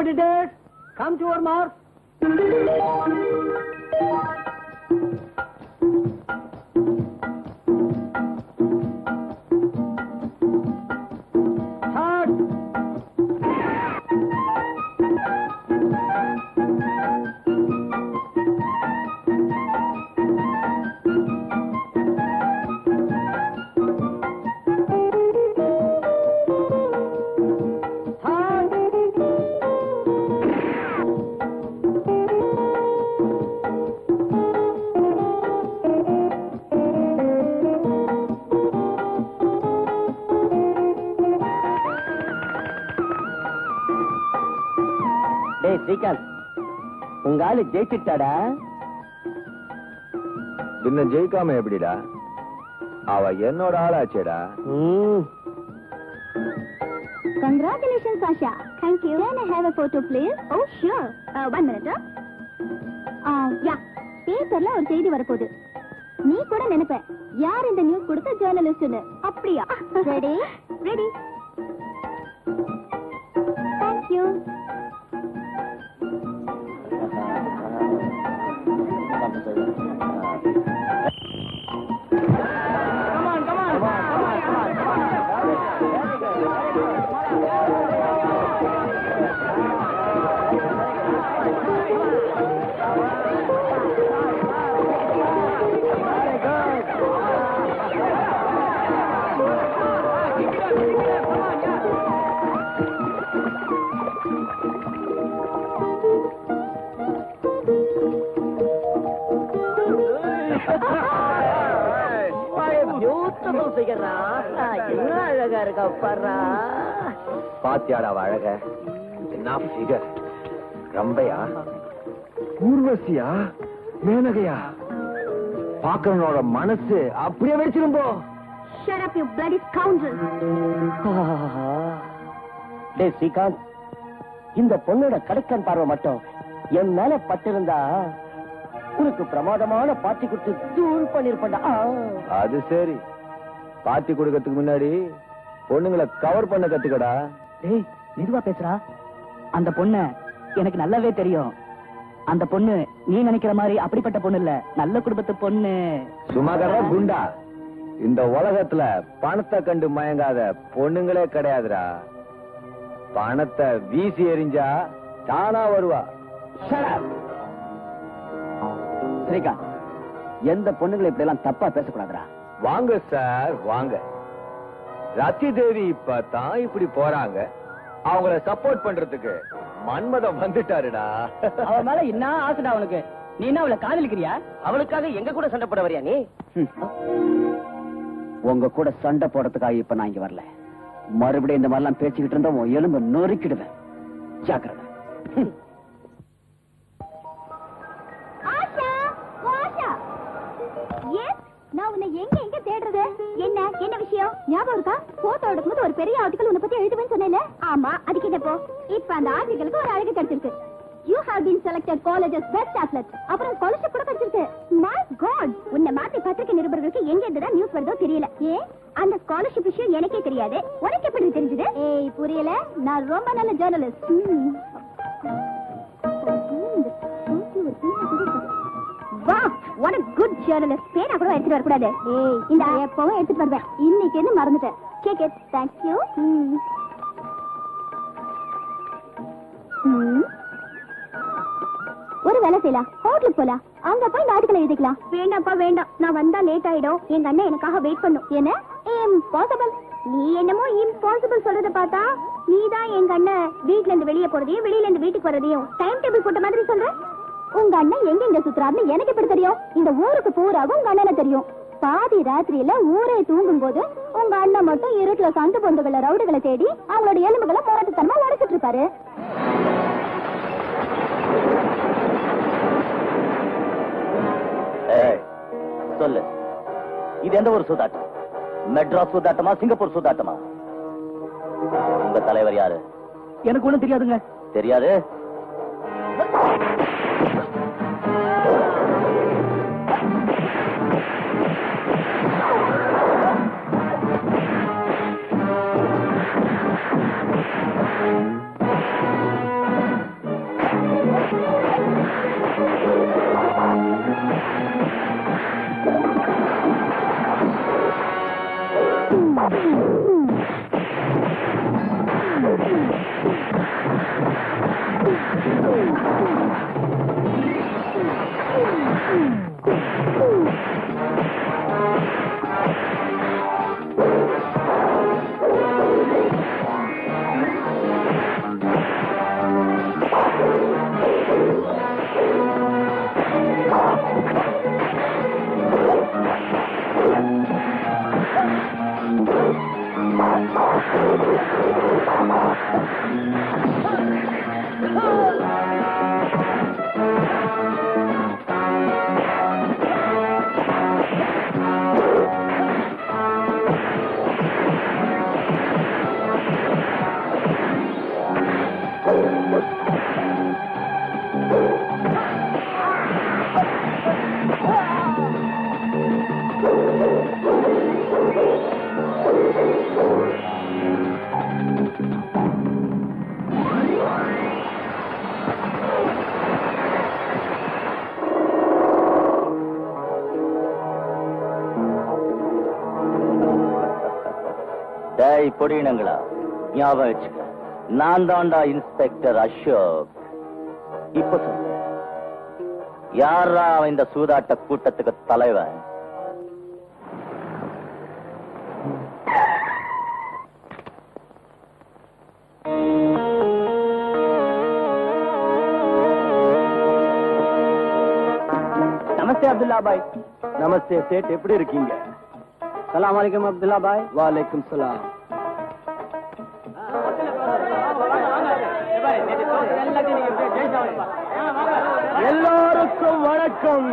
candidates, come to your mark. உங்க ஆளு ஜெயிச்சுட்டாடா. பின்ன ஜெயிக்காம எப்படிடா? அவ என்னோட ஆளாச்சேடா. Congratulations, Asha. Thank you. Can I have a photo, please? Oh, sure. 1 minute. Yeah. பேப்பர்ல ஒரு செய்தி வரப்போகுது. நீ கூட நினைப்ப யார் இந்த நியூஸ் கொடுத்த ஜர்னலிஸ்ட்னு. அப்படியா? ரெடி? ரெடி. Thank you. பாத்தியாடா அழக? என்ன ஃபிகர்! ரம்பையா, ஊர்வசியா, மேனகையா? பாக்குறவனோட மனசு அப்படியே வெடிச்சிரும். Shut up, you bloody scoundrel. டேய் ஸ்ரீகாந்த், இந்த பொண்ணோட கடைக்கன் பார்வை மட்டும் என் மேல பட்டிருந்தா உனக்கு பிரமாதமான பாட்டி கொடுத்து தூள் பண்ணிருப்பா. அது சரி, பாட்டி கொடுக்கறதுக்கு முன்னாடி பொண்ணுங்களை கவர் பண்ண கத்துக்கடா. டேய் மெதுவா பேசுறா. அந்த பொண்ணு எனக்கு நல்லாவே தெரியும். அந்த பொண்ணு நீ நினைக்கிற மாதிரி அப்படிப்பட்ட பொண்ணு இல்ல, நல்ல குடும்பத்து பொண்ணு. சுமாகரா குண்டா, இந்த உலகத்துல பணத்தை கண்டு மயங்காத பொண்ணுங்களே கிடையாதுடா. பணத்தை வீசி எறிஞ்சா தானா வருவா. ஸ்ரீகாந்த், எந்த பொண்ணுங்களை இப்படி எல்லாம் தப்பா பேசக்கூடாதுடா. வாங்க சார், வாங்க. ரத்தி தேவி இப்பதான் இப்படி போறாங்க. அவங்கள சப்போர்ட் பண்றதுக்கு மன்மதம் வந்துட்டாருடா. அவ மேல என்ன ஆசைடா அவனுக்கு? நீ என்ன அவளை காதலிக்கிறியா? அவளுக்காக எங்க கூட சண்டை போட வரியா நீ? உங்க கூட சண்டை போடுறதுக்காக இப்ப நான் இங்க வரல. மறுபடியும் இந்த மாதிரிலாம் பேசிக்கிட்டு இருந்தா உன் எலும்பு நொறுக்கிடுவேன். ஜாக்கிரதை. நான் உன்னை எங்க எங்க தேடுறது? என்ன என்ன விஷயம் ஞாபகம் இருக்கா? போட்டோ எடுக்கும்போது ஒரு பெரிய ஆர்டிகல் உன்னை பத்தி எழுதுவேன்னு சொன்னேன்ல. ஆமா, அதுக்கு என்னப்போ? இப்ப அந்த ஆர்டிகலுக்கு ஒரு அழகு கிடைச்சிருக்கு. You have been selected college's best athlete. அப்புறம் ஸ்காலர்ஷிப் கூட கிடைச்சிருக்கு. My God, உன்னை மாத்தி பத்திரிகை நிருபர்களுக்கு எங்க இருந்துதான் நியூஸ் வருதோ தெரியல. அந்த ஸ்காலர்ஷிப் விஷயம் எனக்கே தெரியாது, உனக்கு எப்படி தெரிஞ்சது? ஏய் புரியல, நான் ரொம்ப நல்ல ஜர்னலிஸ்ட். வா, what a good journalist. பேனா கூட எடுத்துட்டு வரக்கூடாது. ஏய் இந்த எப்பவும் எடுத்துட்டு வருவேன். இன்னைக்கு என்ன மறந்துட்டேன். Cake it. Thank you. ஒரு வேலை செய்யலாம், ஹோட்டலுக்கு போலாம். அங்க போய் நாட்டுகளை எழுதிக்கலாம். வேண்டாம்ப்பா வேண்டாம், நான் வந்தா லேட் ஆயிடும். எங்க அண்ணன் எனக்காக வெயிட் பண்ணும். என்ன இம்பாசிபிள்? நீ என்னமோ இம்பாசிபிள் சொல்றத பார்த்தா நீதான் எங்க அண்ணன் வீட்ல இருந்து வெளியே போறதையும் வெளியில இருந்து வீட்டுக்கு வரதையும் டைம் டேபிள் போட்ட மாதிரி சொல்ற. உங்க அண்ணன் எங்க எங்க சுத்துறாருன்னு எனக்கு எப்படி தெரியும்? இந்த ஊருக்கு பூராவும் உங்க அண்ணனை தெரியும். பாதி ராத்திரியில ஊரே தூங்கும் போது உங்க அண்ணன் மட்டும் இருட்டுல சந்து பொந்துகளை ரவுடுகளை தேடி அவங்களோட எலும்புகளை போராட்டத்தனமா உடைச்சிட்டு இருப்பாரு. சொல்லு, இது எந்த ஒரு சூதாட்டம்? மெட்ராஸ் சூதாட்டமா, சிங்கப்பூர் சூதாட்டமா? உங்க தலைவர் யாரு? எனக்கு ஒண்ணும் தெரியாதுங்க. தெரியாது? டேய் பொடியினங்களா, ஞாபகம் வச்சுக்க, நான் தான்டா இன்ஸ்பெக்டர் அசோக். இப்ப சொல்லு, யாரா அவன் இந்த சூதாட்ட கூட்டத்துக்கு தலைவன்? நமஸ்தே அப்துல்லா பாய். நமஸ்தே சேட், எப்படி இருக்கீங்க? சலாம் அலைக்கும் அப்துல்லா பாய். வாலைக்கும் சலாம். எல்லாருக்கும் வணக்கம்.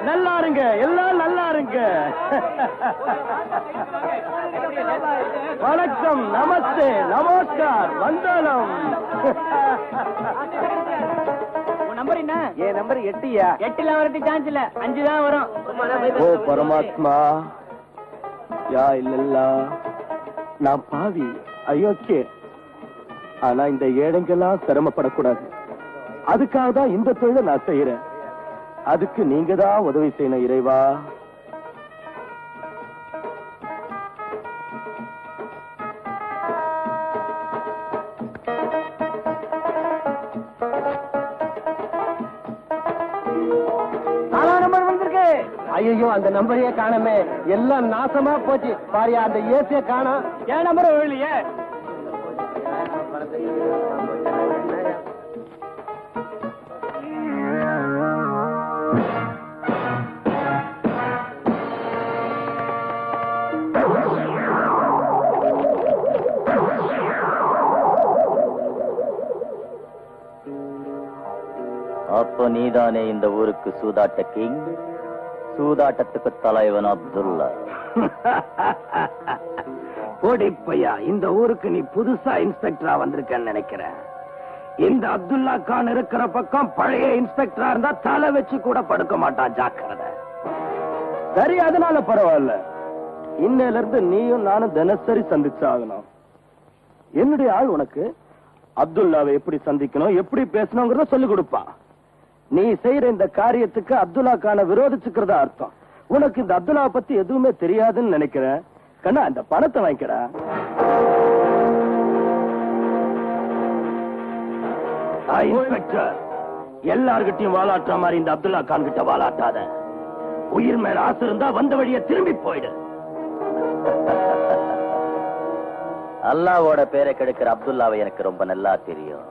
நல்லா இருங்க, எல்லாம் நல்லா இருங்க. வணக்கம், நமஸ்தே, நமஸ்கார், வந்தனம். நம்பர் என்ன? என் நம்பர் 8யா? 8ல வரதுக்கு சான்ஸ் இல்ல, 5 தான் வரும். ஓ பரமாத்மா, யா இல்லல்லா, நான் பாவி, அயோக்கிய. ஆனா இந்த ஏழைங்கெல்லாம் சிரமப்படக்கூடாது. அதுக்காக தான் இந்த தொழிலை நான் செய்யறேன். அதுக்கு நீங்க தான் உதவி செய்யணும் இறைவா. ஐயோ, அந்த நம்பரையே காணமே, எல்லாம் நாசமா போச்சு. பாரியா, அந்த ஏசிய காணோம். என் நம்பர் இல்லையே. அப்ப நீதானே இந்த ஊருக்கு சூதாட்ட கிங், சூதாட்டத்துக்கு தலைவன் அப்துல்லா. போடிப்பையா, இந்த ஊருக்கு நீ புதுசா இன்ஸ்பெக்டரா வந்திருக்கன்னு நினைக்கிறேன். இந்த அப்துல்லா கான் இருக்கிற பக்கம் பழைய இன்ஸ்பெக்டரா இருந்தா தலை வச்சு கூட படுக்க மாட்டான், ஜாக்கிரதை. சரி, அதனால பரவாயில்ல. இன்னையில இருந்து நீயும் நானும் தினசரி சந்திச்சாகணும். என்னுடைய ஆள் உனக்கு அப்துல்லாவை எப்படி சந்திக்கணும், எப்படி பேசணுங்கிறத சொல்லி கொடுப்பா. நீ செய்யற இந்த காரியத்துக்கு அப்துல்லா கான விரோதிச்சுக்கிறதா அர்த்தம். உனக்கு இந்த அப்துல்லா பத்தி எதுவுமே தெரியாதுன்னு நினைக்கிறேன். கண்ணா, இந்த பணத்தை வாங்கிக்கடா. இன்ஸ்பெக்டர், எல்லார்கிட்டையும் வாலாட்டுற மாதிரி இந்த அப்துல்லா கான் கிட்ட வாலாட்டாத. உயிர் மேல ஆசை இருந்தா வந்த வழிய திரும்பி போயிடு. அல்லாவோட பேரை கெடுக்கிற அப்துல்லாவை எனக்கு ரொம்ப நல்லா தெரியும்.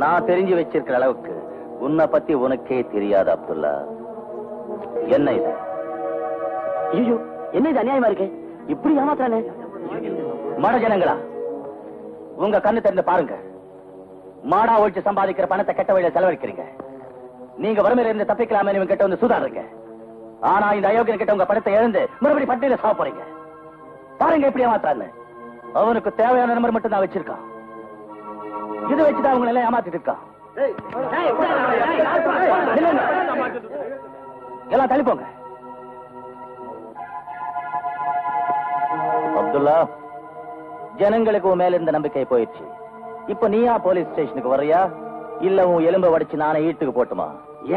நான் தெரிஞ்சு வச்சிருக்கிற அளவுக்கு உன்னை பத்தி உனக்கே தெரியாது அப்துல்லா. என்ன இது? ஐயோ, என்ன இது அநியாயமா இருக்கு? இப்படி ஏமாத்துறானே. மட ஜனங்களா, உங்க கண்ணு தெரிந்து பாருங்க. மாடா ஒழிச்சு சம்பாதிக்கிற பணத்தை கெட்ட வழியில செலவழிக்கிறீங்க. நீங்க வறுமையில இருந்து தப்பிக்கலாமே இவங்க கிட்ட வந்து சுதாருங்க. ஆனா இந்த அயோக்கியன் கிட்ட உங்க பணத்தை எழுந்து மறுபடியும் பட்டியல சாப்பிட போறீங்க. பாருங்க எப்படி ஏமாத்தான்னு. அவனுக்கு தேவையான நம்பர் மட்டும் தான் வச்சிருக்கான். இது வச்சுதான் அவங்க எல்லாம் ஏமாத்திட்டு இருக்கான். எல்லாம் தள்ளிப்போங்க. அப்துல்லா, ஜனங்களுக்கு உன் மேல இருந்த நம்பிக்கை போயிடுச்சு. இப்ப நீயா போலீஸ் ஸ்டேஷனுக்கு வர்றியா, இல்ல உன் எலும்ப உடைச்சு நானே ஈட்டுக்கு போட்டுமா?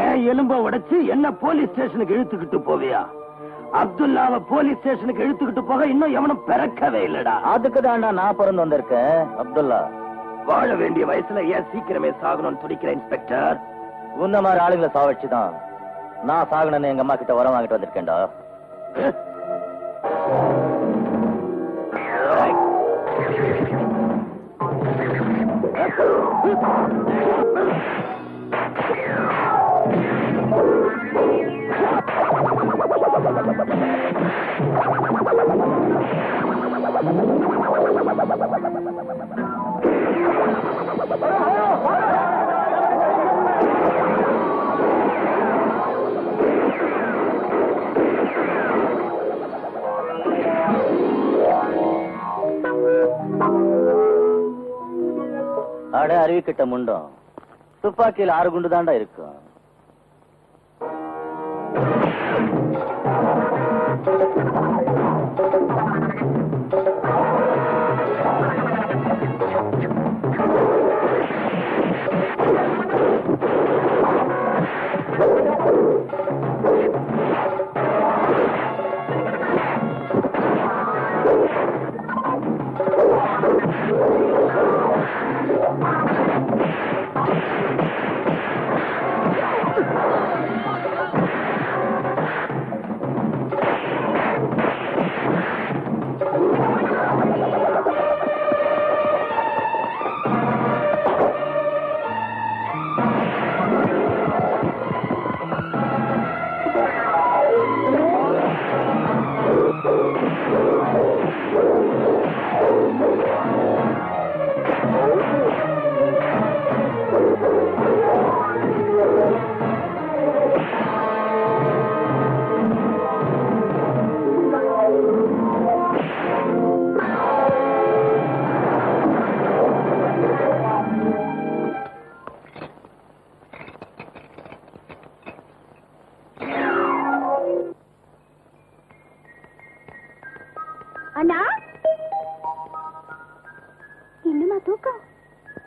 ஏன் எலும்ப உடைச்சு என்ன போலீஸ் ஸ்டேஷனுக்கு இழுத்துக்கிட்டு போவியா? அப்துல்லாவை போலீஸ் ஸ்டேஷனுக்கு இழுத்துக்கிட்டு போக இன்னும் எவனும் பிறக்கவே இல்லடா. அதுக்கு தான்டா நான் பிறந்து வந்திருக்கேன். அப்துல்லா, வாழ வேண்டிய வயசுல ஏன் சீக்கிரமே சாகணும்னு துடிக்கிற இன்ஸ்பெக்டர்? உன்ன மாதிரி ஆளுங்களை சாவடிச்சுதான் நான் சாகணும்னு எங்க அம்மா கிட்ட வரம் வாங்கிட்டு வந்திருக்கேன்டா. அட அறிவிக்கிட்ட முண்டம், துப்பாக்கியில் 6 குண்டு தாண்டா இருக்கும்.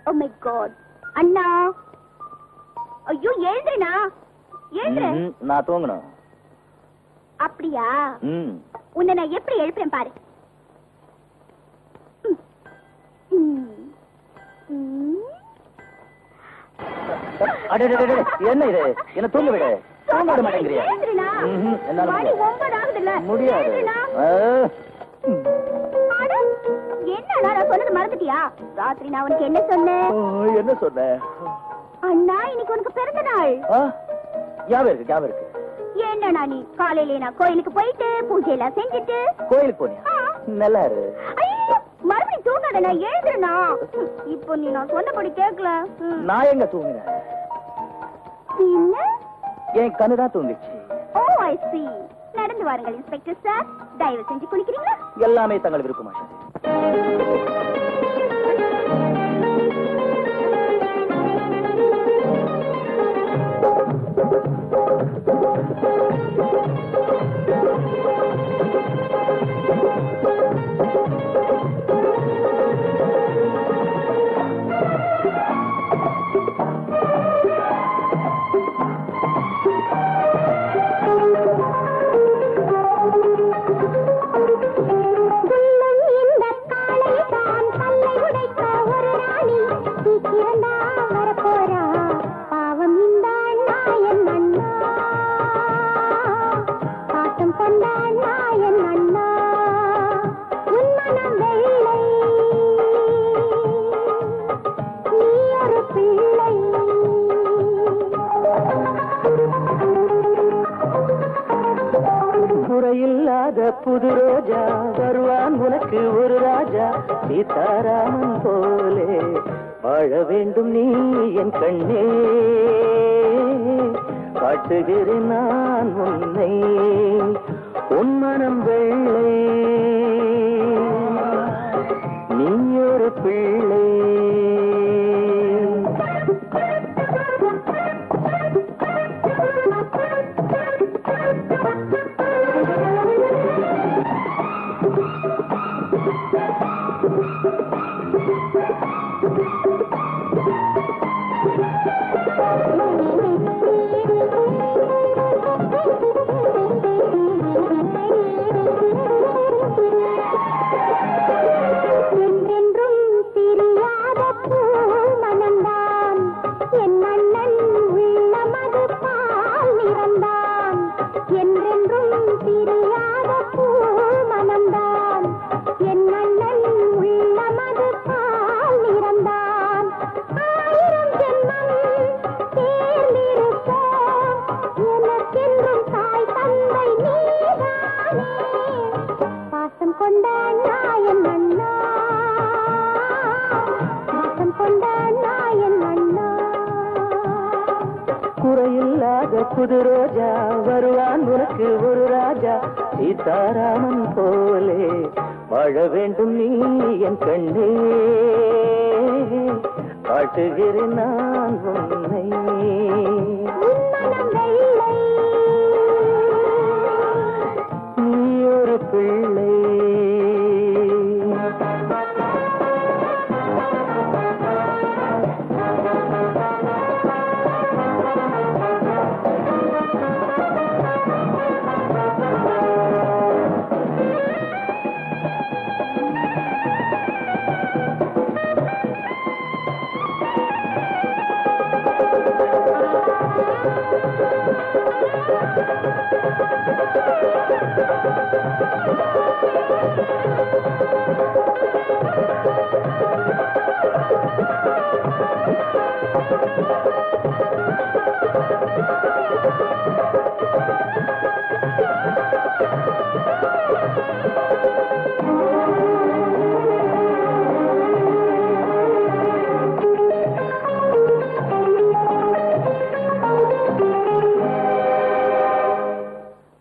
Oh my God. அண்ணா, ஐயோ எழுந்துருண்ணா, எழுந்துரு. நான் தூங்கணும். அப்படியா? உன்னை நான் எப்படி எழுப்புறேன் பாரு. என்ன இது? என்ன தூங்க விடு. தூங்க விட மாட்டேங்கிறியா? மணி 9 ஆகுதுல்ல. முடியாது. என்னடா நான் சொன்னது மறந்துட்டியா? ராத்திரி நான் உனக்கு என்ன சொன்னேன்? என்ன சொன்ன? அண்ணா, இன்னைக்கு உனக்கு பிறந்த நாள். ஞாபகம் இருக்கு. என்னடா நீ காலையில நான் கோயிலுக்கு போயிட்டு பூஜை எல்லாம் செஞ்சுட்டு. கோயிலுக்கு போனியா? நல்லா இரு. மறுபடியும் தூங்காத, நான் எழுதுறேனா? இப்போ நீ நான் சொன்னபடி கேட்கல. நான் எங்க தூங்கினேன்? என் கண்ணுதான் தூங்கிச்சு. ஓ, ஐ see. நடந்து வாருங்கள் இன்ஸ்பெக்டர் சார். தயவு செஞ்சு குளிக்கிறீங்களா? எல்லாமே தங்கள் விருப்பமா? புது ரோஜா வருவான் உனக்கு ஒரு ராஜா, சீதாராமன் போலே வாழ வேண்டும் நீ என் கண்ணே, காட்டுகிறேன் நான் உன்னை உன் மனம் வெள்ளை, நீ ஒரு பிள்ளை. புது ரோஜா வருவான் உனக்கு ஒரு ராஜா, சீதாராமன் போலே வாழ வேண்டும் நீ என் கண்ணே, காட்டுகிறேன் நான் உன்னை நீ ஒரு பிள்ளை.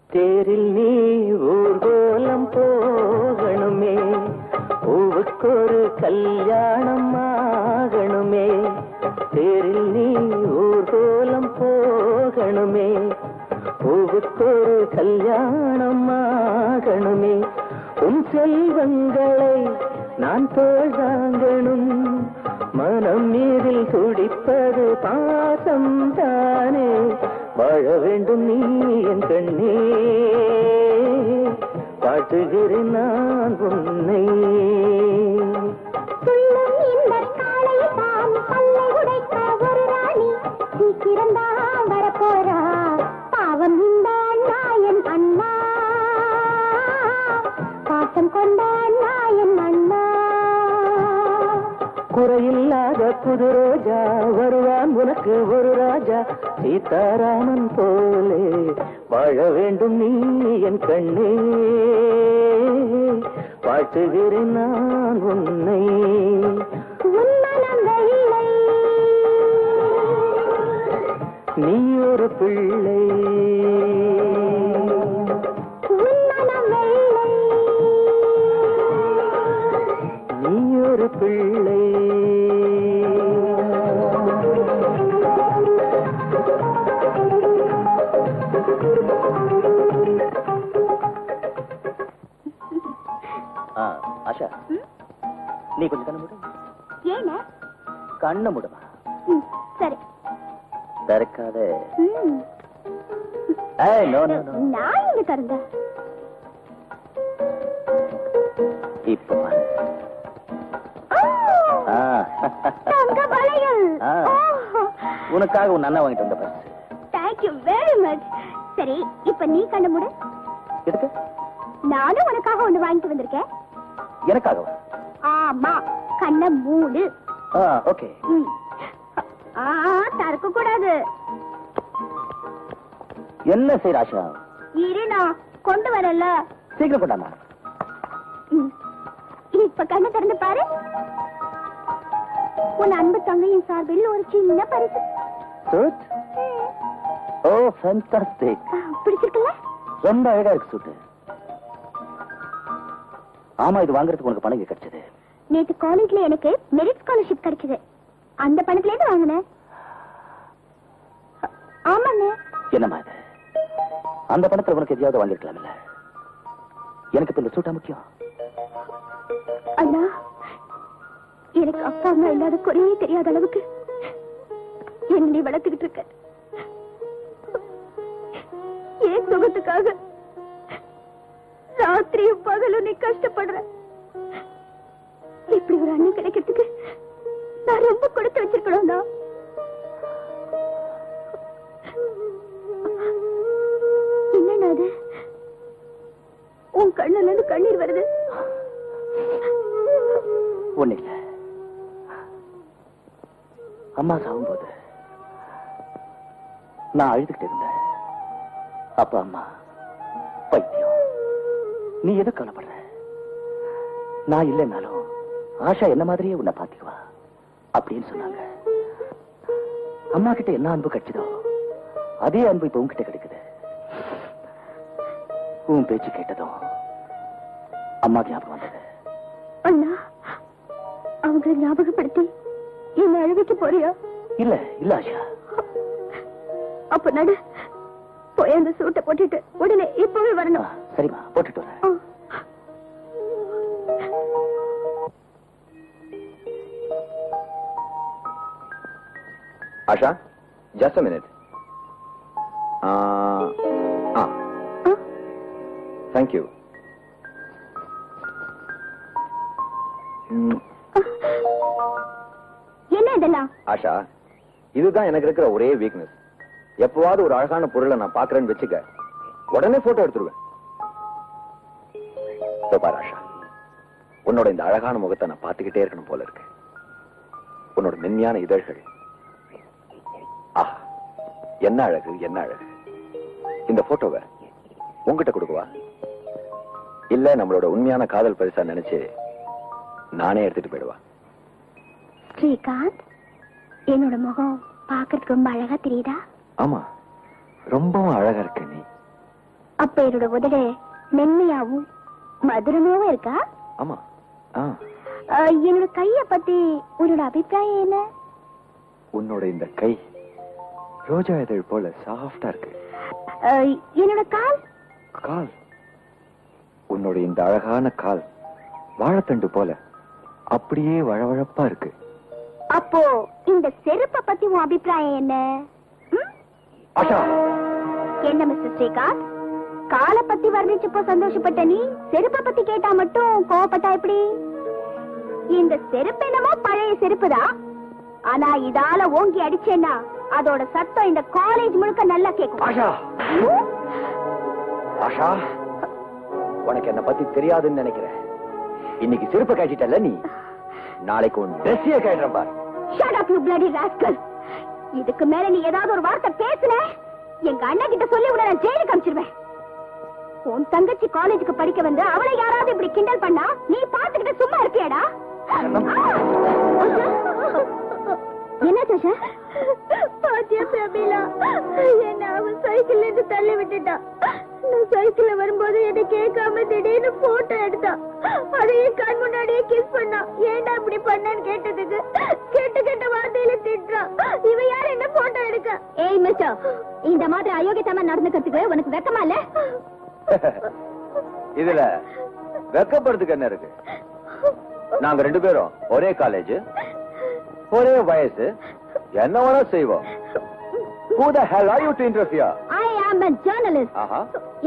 தேரில் நீ ஊர்கோலம் போகணுமே, பூவுக்கொரு கல்யாணம் ஆகணுமே, தேரில் நீ ஊர்கோலம் போகணுமே, பூவுக்கொரு கல்யாணம் ஆகணுமே, உன் செல்வங்களை நான் தோழாங்கணும், மனம் மீதில் துடிப்பது பாசம் தானே வாழ வேண்டும் நீ என் கண்ணே பாட்டுகிறேன் நான் உன்னை சீக்கிரம்தான் வரப்போறா பாவம் இந்த நாயன் அண்ணா பாசம் கொண்டான் நாயன் அண்ணா குறையில்லாத புது ரோஜா வருவான் உனக்கு ஒரு ராஜா சீதாராமன் போலே வாழ வேண்டும் நீ என் கண்ணே பாட்டுகிறேன் நான் உன்னை நீ ஒரு பிள்ளை நீ ஒரு பிள்ளை ஆஷா நீ கொஞ்சம் கண்ணு மூடு. ஏன கண்ணு மூடுமா? சரி திறக்காத. நான் இங்க தருங்க. இப்ப உனக்காக உன் அண்ணா வாங்கிட்டு வந்த பரிசு. Thank you very much. சரி இப்ப நீ கண்ணு மூடு. எதுக்கு? நானும் உனக்காக ஒண்ணு வாங்கிட்டு வந்திருக்கேன். எனக்காகவா? ஆமா கண்ணை மூடு. ஓகே. தரக்க கூடாது. என்ன செய்ய ஆஷா? இருனா கொண்டு வரல. சீக்கிரம் கொண்டாமா. இப்ப கண்ணை திறந்து பாரு. உன் அன்பு தங்கையின் சார்பில் ஒரு சின்ன பரிசு. Oh fantastic. பிடிச்சிருக்குல்ல? ரொம்ப அழகா இருக்கு சூட்டு. ஆமா இது வாங்குறதுக்கு உனக்கு பணம் கிடைச்சது. நேத்து காலேஜ்ல எனக்கு மெரிட் ஸ்காலர்ஷிப் கிடைச்சது. அந்த பணத்துல இருந்து வாங்கினேன். ஆமாண்ணே. என்னம்மா இது? அந்த பணத்துல உனக்கு எதையாவது வாங்கிருக்கலாம் இல்ல? எனக்கு இப்ப இந்த சூட்டா முக்கியம். அண்ணா எனக்கு அப்பா அம்மா இல்லாத குறையே தெரியாத அளவுக்கு என்ன நீ வளர்த்துக்கிட்டு இருக்க. ஏன் சுகத்துக்காக ராத்திரியும் பகலும் நீ கஷ்டப்படுற. இப்படி ஒரு அண்ணன் கிடைக்கிறதுக்கு நான் ரொம்ப கொடுத்து வச்சிருக்கணும்னா. என்னன்னா அது? உன் கண்ணுல இருந்து கண்ணீர் வருது. ஒண்ணு இல்ல. அம்மா சாகும்போது நான் அழுதுகிட்டு இருந்தேன். அப்ப அம்மா பைத்தியம், நீ எது கவலைப்படுற? நான் இல்லைன்னாலும் ஆஷா என்ன மாதிரியே உன்னை பாத்துக்குவா அப்படின்னு சொன்னாங்க. அம்மா கிட்ட என்ன அன்பு கிடைச்சதோ அதே அன்பு இப்ப உன்கிட்ட கிடைக்குது. உன் பேச்சு கேட்டதும் அம்மா ஞாபகம் வந்தது. அண்ணா அவங்க ஞாபகப்படுத்தி என்ன அழுவிக்க போறியா? இல்ல இல்ல ஆஷா. அப்ப நடு போய் அந்த சூட்டை போட்டுட்டு உடனே இப்பவே வரணும். சரிம்மா போட்டுட்டு வரேன். Asha, just a minute. Thank you. என்ன இதெல்லாம்? ஆஷா, இதுதான் எனக்கு இருக்கிற ஒரே வீக்னஸ். எப்பவாவது ஒரு அழகான பொருளை நான் பாக்குறேன்னு வச்சுக்க, உடனே போட்டோ எடுத்துருவேன். பாரு ஆஷா, உன்னோட இந்த அழகான முகத்தை நான் பார்த்துக்கிட்டே இருக்கணும் போல இருக்கு. உன்னோட மென்மையான இதழ்கள், ஆஹா என்ன அழகு என்ன அழகு. இந்த போட்டோவை உங்ககிட்ட கொடுக்குவா? இல்ல நம்மளோட உண்மையான காதல் பரிசா நினைச்சு நானே எடுத்துட்டு போயிடுவா? ஸ்ரீகாந்த், என்னோட முகம் பாக்குறதுக்கு ரொம்ப அழகா தெரியுதா? ஆமா, ரொம்பவும் அழகா இருக்க நீ. அப்ப என்னோட உதடு மென்மையாவும் மதுரமாவும் இருக்கா? ஆமா. என்னோட கைய பத்தி உன்னோட அபிப்பிராயம் என்ன? உன்னோட இந்த கை ரோஜா இதழ் போல சாஃப்டா இருக்கு. என்னோட கால்? கால், உன்னோட இந்த அழகான கால் வாழைத்தண்டு போல அப்படியே வழவழப்பா இருக்கு. அப்போ இந்த செருப்பை பத்தி உன் அபிப்பிராயம் என்ன? ஆஷா, என்ன மிஸ்டர் ஸ்ரீகாந்த், காலை பத்தி வர்ணிச்சப்போ சந்தோஷப்பட்ட நீ செருப்பை பத்தி கேட்டா மட்டும் கோவப்பட்டா எப்படி? இந்த செருப்பு என்னமோ பழைய செருப்புதான், ஆனா இதால ஓங்கி அடிச்சேன்னா அதோட சத்தம் இந்த காலேஜ் முழுக்க நல்லா கேட்கும். ஆஷா, ஆஷா, உனக்கு என்ன பத்தி தெரியாதுன்னு நினைக்கிறேன். இன்னைக்கு செருப்பை காய்ச்சிட்டல நீ, நாளைக்கு உன் ட்ரெஸ்ஸையே காய்ச்சறேன் பார். Shut up you bloody rascal. இதுக்கு மேல நீ ஏதாவது ஒரு வார்த்தை பேசுன, எங்க அண்ணன் கிட்ட சொல்லி உன்னை நான் ஜெயிலுக்கு அனுப்பிச்சிடுவேன். உன் தங்கச்சி காலேஜுக்கு படிக்க வந்து அவளை யாராவது இப்படி கிண்டல் பண்ணா நீ பாத்துக்கிட்டு சும்மா இருப்பியாடா? என்ன சாஷா? பாத்தியா பிரபீலா, என்ன அவன் சைக்கிள்ல இருந்து தள்ளி விட்டுட்டான். நான் சைக்கிள்ல வரும்போது என்னை கேட்காம திடீர்னு போட்டோ எடுத்தான். அதையே கண் முன்னாடியே கிஸ் பண்ணான். ஏன்டா இப்படி பண்ணான்னு கேட்டதுக்கு கெட்ட வார்த்தையில திட்டுறான். இவன் யார் என்ன போட்டோ எடுக்க? ஏய் மிஸ்டர், இந்த மாதிரி அயோக்கியத்தமா நடந்துக்கிறதுக்கு உனக்கு வெக்கமா இல்ல? இதுல வெக்கப்படுறதுக்கு என்ன இருக்கு? நாங்க 2 பேரும் ஒரே காலேஜ், ஒரே வயசு, என்ன வேணா செய்வோம். Who the hell are you to interfere? I am a journalist.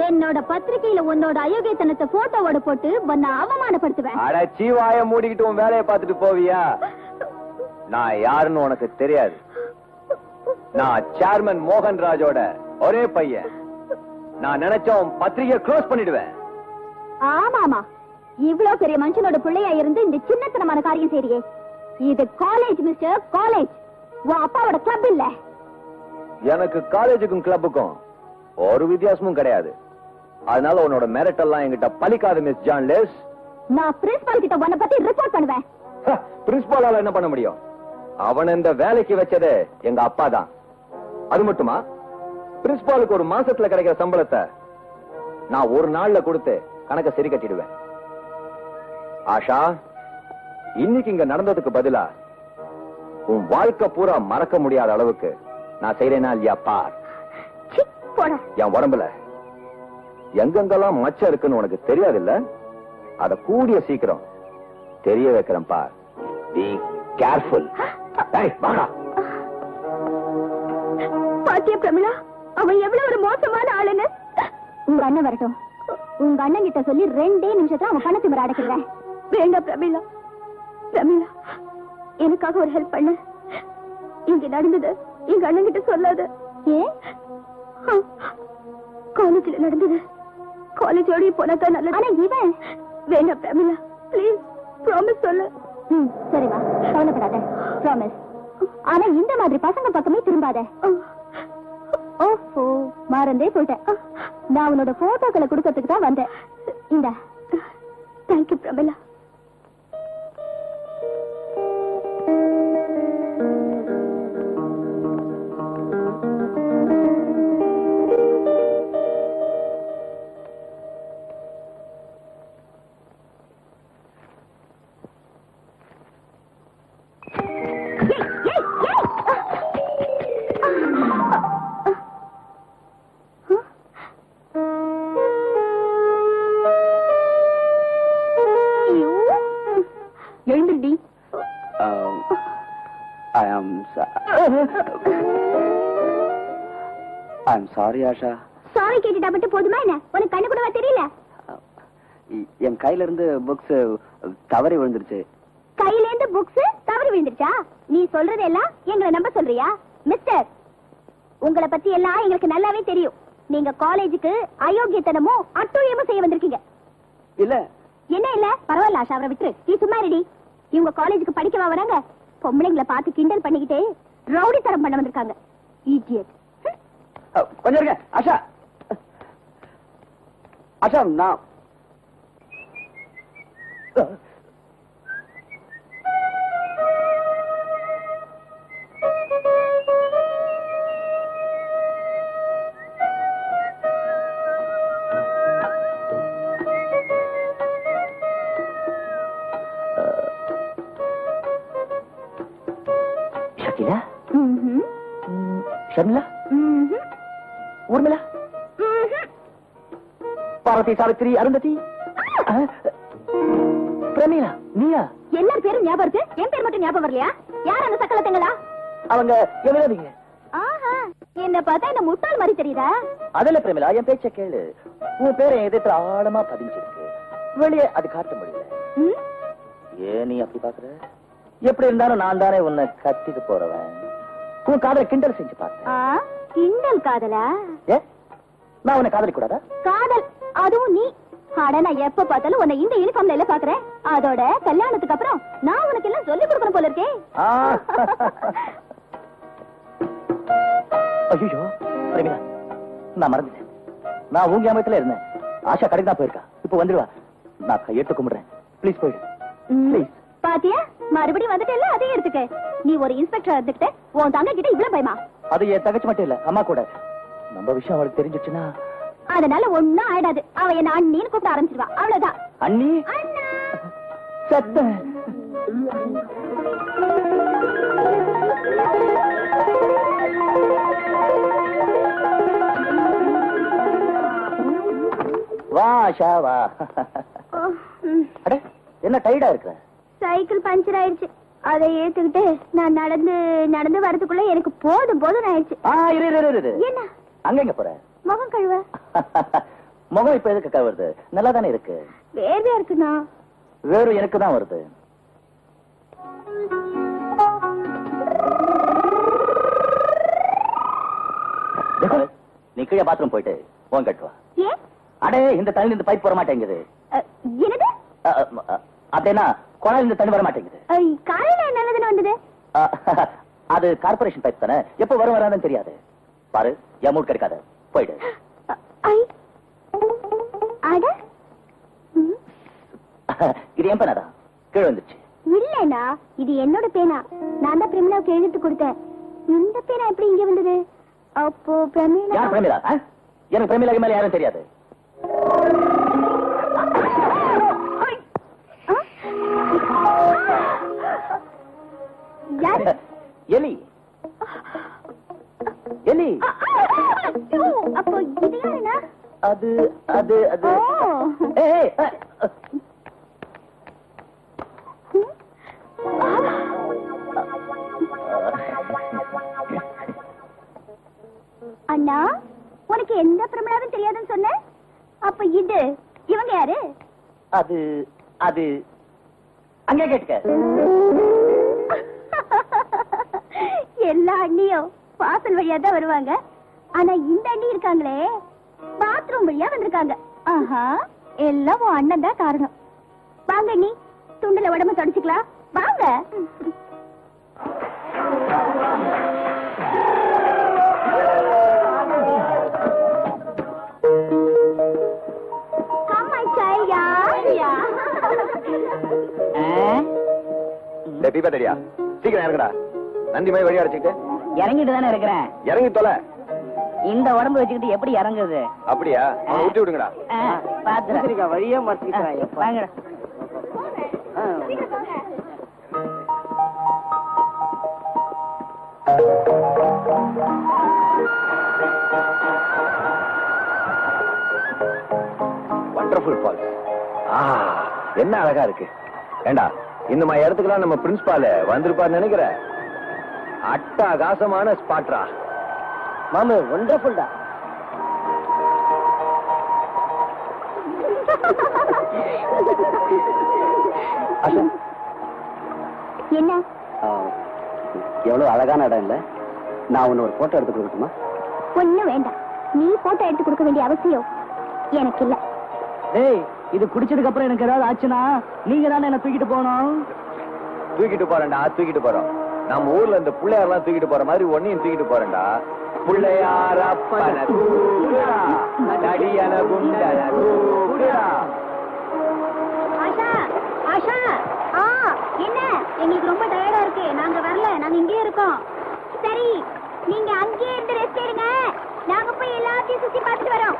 என்னோட பத்திரிகையில உன்னோட அயோக்கியத்தனத்தை போட்டோவோட போட்டு உன்னை அவமானப்படுத்துவேன். அட சீவாய மூடிக்கிட்டு உன் வேலையை பார்த்துட்டு போவியா? நான் யாருன்னு உனக்கு தெரியாது. நான் சேர்மன் மோகன் ராஜோட ஒரே பையன். நான் நினைச்ச உன் பத்திரிகையை க்ளோஸ் பண்ணிடுவேன். ஆமாமா, இவ்வளவு பெரிய மனுஷனோட பிள்ளையா இருந்து இந்த சின்னத்தனமான காரியம் செய்றியே. இது காலேஜ் மிஸ்டர், காலேஜ். உன் அப்பாவோட கிளப் இல்ல. எனக்கு காலேஜுக்கும் கிளப்புக்கும் ஒரு வித்தியாசமும் கிடையாது. அதனால உன்னோட மெரிட் எல்லாம் என்கிட்ட பலிக்காது மிஸ் ஜான் லெஸ். நான் பிரின்சிபால் கிட்ட உன்னை பத்தி ரிப்போர்ட் பண்ணுவேன். பிரின்சிபாலால என்ன பண்ண முடியும்? அவன் இந்த வேலைக்கு வச்சதே எங்க அப்பா தான். அது மட்டுமா, பிரின்சிபாலுக்கு ஒரு மாசத்துல கிடைக்கிற சம்பளத்தை நான் ஒரு நாள்ல கொடுத்து கணக்க சரி கட்டிடுவேன். ஆஷா, இன்னைக்கு இங்க நடந்ததுக்கு பதிலா உன் வாழ்க்கை பூரா மறக்க முடியாத அளவுக்கு நான் செய்யறேனா இல்லையா பார். என் உடம்புல எங்கெங்கெல்லாம் மச்சம் இருக்குன்னு உனக்கு தெரியாது இல்ல? அத கூடிய சீக்கிரம் தெரிய வைக்கிறேன் பார். Be careful. பாத்தியா பிரமிளா, அவன் எவ்வளவு ஒரு மோசமான ஆளுன்னு? உங்க அண்ணன் வரட்டும், உங்க அண்ணன் கிட்ட சொல்லி 2 நிமிஷத்துல அவன் பணத்தை முறை அடைக்கிறேன். வேண்டாம் பிரமிளா, பிரமிளா எனக்காக ஒரு ஹெல்ப் பண்ணு. இங்க நடந்தது எங்க அண்ணன் கிட்ட சொல்லாத. ஏன்? காலேஜ்ல நடந்தது காலேஜோட போனதான் நல்லது. ஆனா இவன் வேண்டாம் பிரமிளா, பிளீஸ் ப்ராமிஸ் சொல்லு. சரிவா, கவலைப்படாத, ப்ராமிஸ். ஆனா இந்த மாதிரி பசங்க பக்கமே திரும்பாத. ஓஹோ, மறந்தே போயிட்டேன். நான் உன்னோட போட்டோக்களை கொடுக்கறதுக்கு தான் வந்தேன். இந்த தேங்க்யூ பிரமிளா. எழுந்துடி. I'm sorry Asha. சாரி கேட்டுட்டா மட்டும் போதுமா என்ன? உனக்கு கண்ணு கூடவா தெரியல? என் கையில இருந்து புக்ஸ் தவறி விழுந்துருச்சு. கையில இருந்து புக்ஸ் தவறி விழுந்துருச்சா? நீ சொல்றதெல்லாம் எங்களை நம்ப சொல்றியா? மிஸ்டர், உங்களை பத்தி எல்லாம் எங்களுக்கு நல்லாவே தெரியும். நீங்க காலேஜுக்கு அயோக்கியத்தனமும் அட்டூழியமும் செய்ய வந்திருக்கீங்க. இல்ல. என்ன இல்ல? பரவாயில்ல ஆஷா, அவரை விட்டுரு. நீ சும்மா ரெடி. இவங்க காலேஜுக்கு படிக்கவா வராங்க? பொம்பளைங்களை பார்த்து கிண்டல் பண்ணிக்கிட்டே ரவுடி தரம் பண்ண வந்திருக்காங்க. இடியட். கொஞ்சம் இருங்க ஆஷா. ஆஷா, நான் ஷகிலா, ஷர்மிளா, ஊர்மிளா, பார்வதி, சாவித்திரி, அருந்ததி, பிரமீளா, நீயா? எல்லார் பேரும் ஞாபகம் இருக்கு, என் பேர் மட்டும் ஞாபகம் வரலையா? யார் அந்த சக்கலத்துங்களா? அவங்க எவ்வளவுங்க? ஆஹா, என்ன பார்த்தா என்ன முட்டாள் மாதிரி தெரியுதா? அதுல பிரமிளா, என் பேச்ச கேளு. உன் பேரை எதிர்த்து ஆழமா பதிஞ்சிருக்கு. வெளியே அது காட்ட முடியல. ஏன் நீ அப்படி பாக்குற? எப்படி இருந்தாலும் நான் தானே உன்னை கத்திக்க போறவன். உன் காதலை கிண்டல் செஞ்சு பார்த்தேன். கிண்டல் காதலா? நான் உன்னை காதலி கூடாதா? காதல் அதுவும் நீ. ஆனா நான் எப்ப பார்த்தாலும் உன்னை இந்த யூனிஃபார்ம்ல எல்லாம் பாக்குறேன். அதோட கல்யாணத்துக்கு அப்புறம் நான் உனக்கு எல்லாம் சொல்லி கொடுக்கணும் போல இருக்கே. ஐயோ பிரமிளா, நான் மறந்துட்டேன். நான் உங்க அமைத்துல இருந்தேன். ஆஷா கடைக்கு தான் போயிருக்கா. இப்ப வந்துடுவா. நான் கையெடுத்து கும்பிடுறேன். ப்ளீஸ் போயிடு. ப்ளீஸ். பாத்தியா, மறுபடியும் வந்துட்டேல்ல, அதே எடுத்துக்க. நீ ஒரு இன்ஸ்பெக்டர் இருந்துக்கிட்டு உன் தங்க கிட்ட இவ்வளவு பயமா? அது என் தங்கச்சி மட்டும் இல்ல, அம்மா கூட. நம்ம விஷயம் அவளுக்கு தெரிஞ்சிச்சுன்னா அதனால ஒண்ணும் ஆயிடாது. அவ என்ன அண்ணின்னு கூப்பிட ஆரம்பிச்சிருவா. அவ்வளவுதான். அண்ணி சத்த வா ஆஷா வா. அட என்ன டயர்டா இருக்க? சைக்கிள் பஞ்சர் ஆயிடுச்சு. அதை ஏத்துக்கிட்டு நான் நடந்து நடந்து வரதுக்குள்ள எனக்கு போதும் போதும் ஆயிடுச்சு. என்ன அங்க போற? முகம் கழுவ. முகம் இப்ப எதுக்கு கழுவுறது? நல்லா தானே இருக்கு. வேர்வையா இருக்குண்ணா. வேறு எனக்கு தான் வருது. நீ கீழே பாத்ரூம் போயிட்டு போன் கட்டுவா. ஏன்? அடே இந்த தண்ணி இந்த பைப் வர மாட்டேங்குது. என்னது? அப்படின்னா குழாயில் இந்த தண்ணி வர மாட்டேங்குது. காலையில நல்லதுன்னு வந்தது. அது கார்பரேஷன் பைப் தானே, எப்ப வரும் வராதுன்னு தெரியாது. பாரு, எமௌண்ட் கிடைக்காத, போயிடு. இது என் பேனாடா, கீழே வந்துச்சு. இல்லண்ணா, இது என்னோட பேனா. நான் தான் பிரமிளாவுக்கு எழுத்து கொடுத்தேன். இந்த பேனா எப்படி இங்க வந்தது? அப்போ பிரமிளா யார் பிரமிளா? எனக்கு பிரமிளாக்கு மேல யாரும் தெரியாது. எலி எலி. அப்போ இது யாருண்ணா? அது அது அது அண்ணா, உனக்கு எந்த பிரமிளாவும் தெரியாதுன்னு சொன்ன. அப்ப இது இவங்க யாரு? அது அது அங்கே கேட்டுக்க. எல்லா அண்ணியும் வாசல் வழியா தான் வருவாங்க. ஆனா இந்த அண்ணி இருக்காங்களே, பாத்ரூம் வழியா வந்திருக்காங்க. ஆஹா, எல்லாம் உன் அண்ணன் தான் காரணம். வாங்க அண்ணி, துண்டுல உடம்பு தொடச்சுக்கலாம். வாங்க. சீக்கிரம் இறங்கடா. நந்தி மாதிரி வழி அடைச்சிட்டு இறங்கிட்டு தானே இருக்கிறேன். இறங்கி தொலை. இந்த உடம்பு வச்சுக்கிட்டு எப்படி இறங்குது? அப்படியா? விட்டு விடுங்கடா. பாத்துருக்கா வழியே மறைச்சிக்கிறாங்க. வாங்கடா. Wonderful falls. என்ன அழகா இருக்கு. ஏண்டா, இந்த மாதிரி இடத்துக்குலாம் நம்ம பிரின்சிபால் வந்திருப்பாரு நினைக்கிற? அட்டகாசமான ஸ்பாட்ரா மாமு. வண்டர்ஃபுல் தான். என்ன எவ்வளவு அழகான இடம் இல்ல? நான் உன்ன ஒரு போட்டோ எடுத்து கொடுக்கட்டுமா? ஒண்ணும் வேண்டாம். நீ போட்டோ எடுத்து கொடுக்க வேண்டிய அவசியம் எனக்கு இல்ல. ஏய், இது குடிச்சதுக்கு அப்புறம் எனக்கு ஏதாவது ஆச்சுன்னா நீங்க தானே என்ன தூக்கிட்டு போகணும். தூக்கிட்டு போறேன்டா, தூக்கிட்டு போறோம். நம்ம ஊர்ல இந்த பிள்ளையாரெல்லாம் தூக்கிட்டு போற மாதிரி ஒன்னையும் தூக்கிட்டு போறேன்டா. பிள்ளையார ஆஷா, ஆஷா, என்ன எங்களுக்கு ரொம்ப டயர்டா இருக்கு. நாங்க வரல, நாங்க இங்கே இருக்கோம். சரி, நீங்க அங்கேயே இருந்து ரெஸ்ட் எடுங்க. நாங்க போய் எல்லாத்தையும் சுத்தி பார்த்துட்டு வரோம்.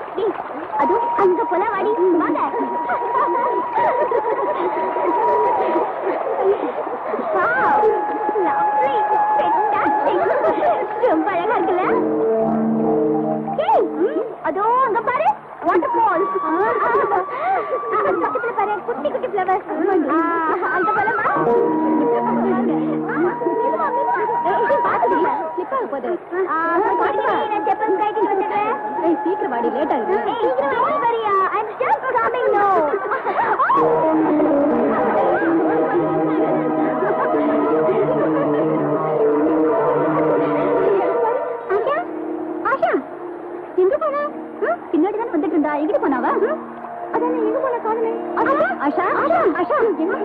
அதுவும் அங்க போல வாடி. வாங்க. ரொம்ப அழகா இருக்குல்ல? அதோ அங்க பாரு, வாட்டர் ஃபால்ஸ். பக்கத்துல பாரு, குட்டி குட்டி ஃப்ளவர்ஸ். அங்க போலமா? சீக்கிரம் வாடி, லேட் ஆகுது. I'm just coming now. Asha, எங்க போனா? பின்னாடி தான் வந்துட்டு இருந்தா. எங்க போனாவா? அதான் எங்க போன காணுமே. ஆஷா, ஆஷா, ஆஷா, எங்க?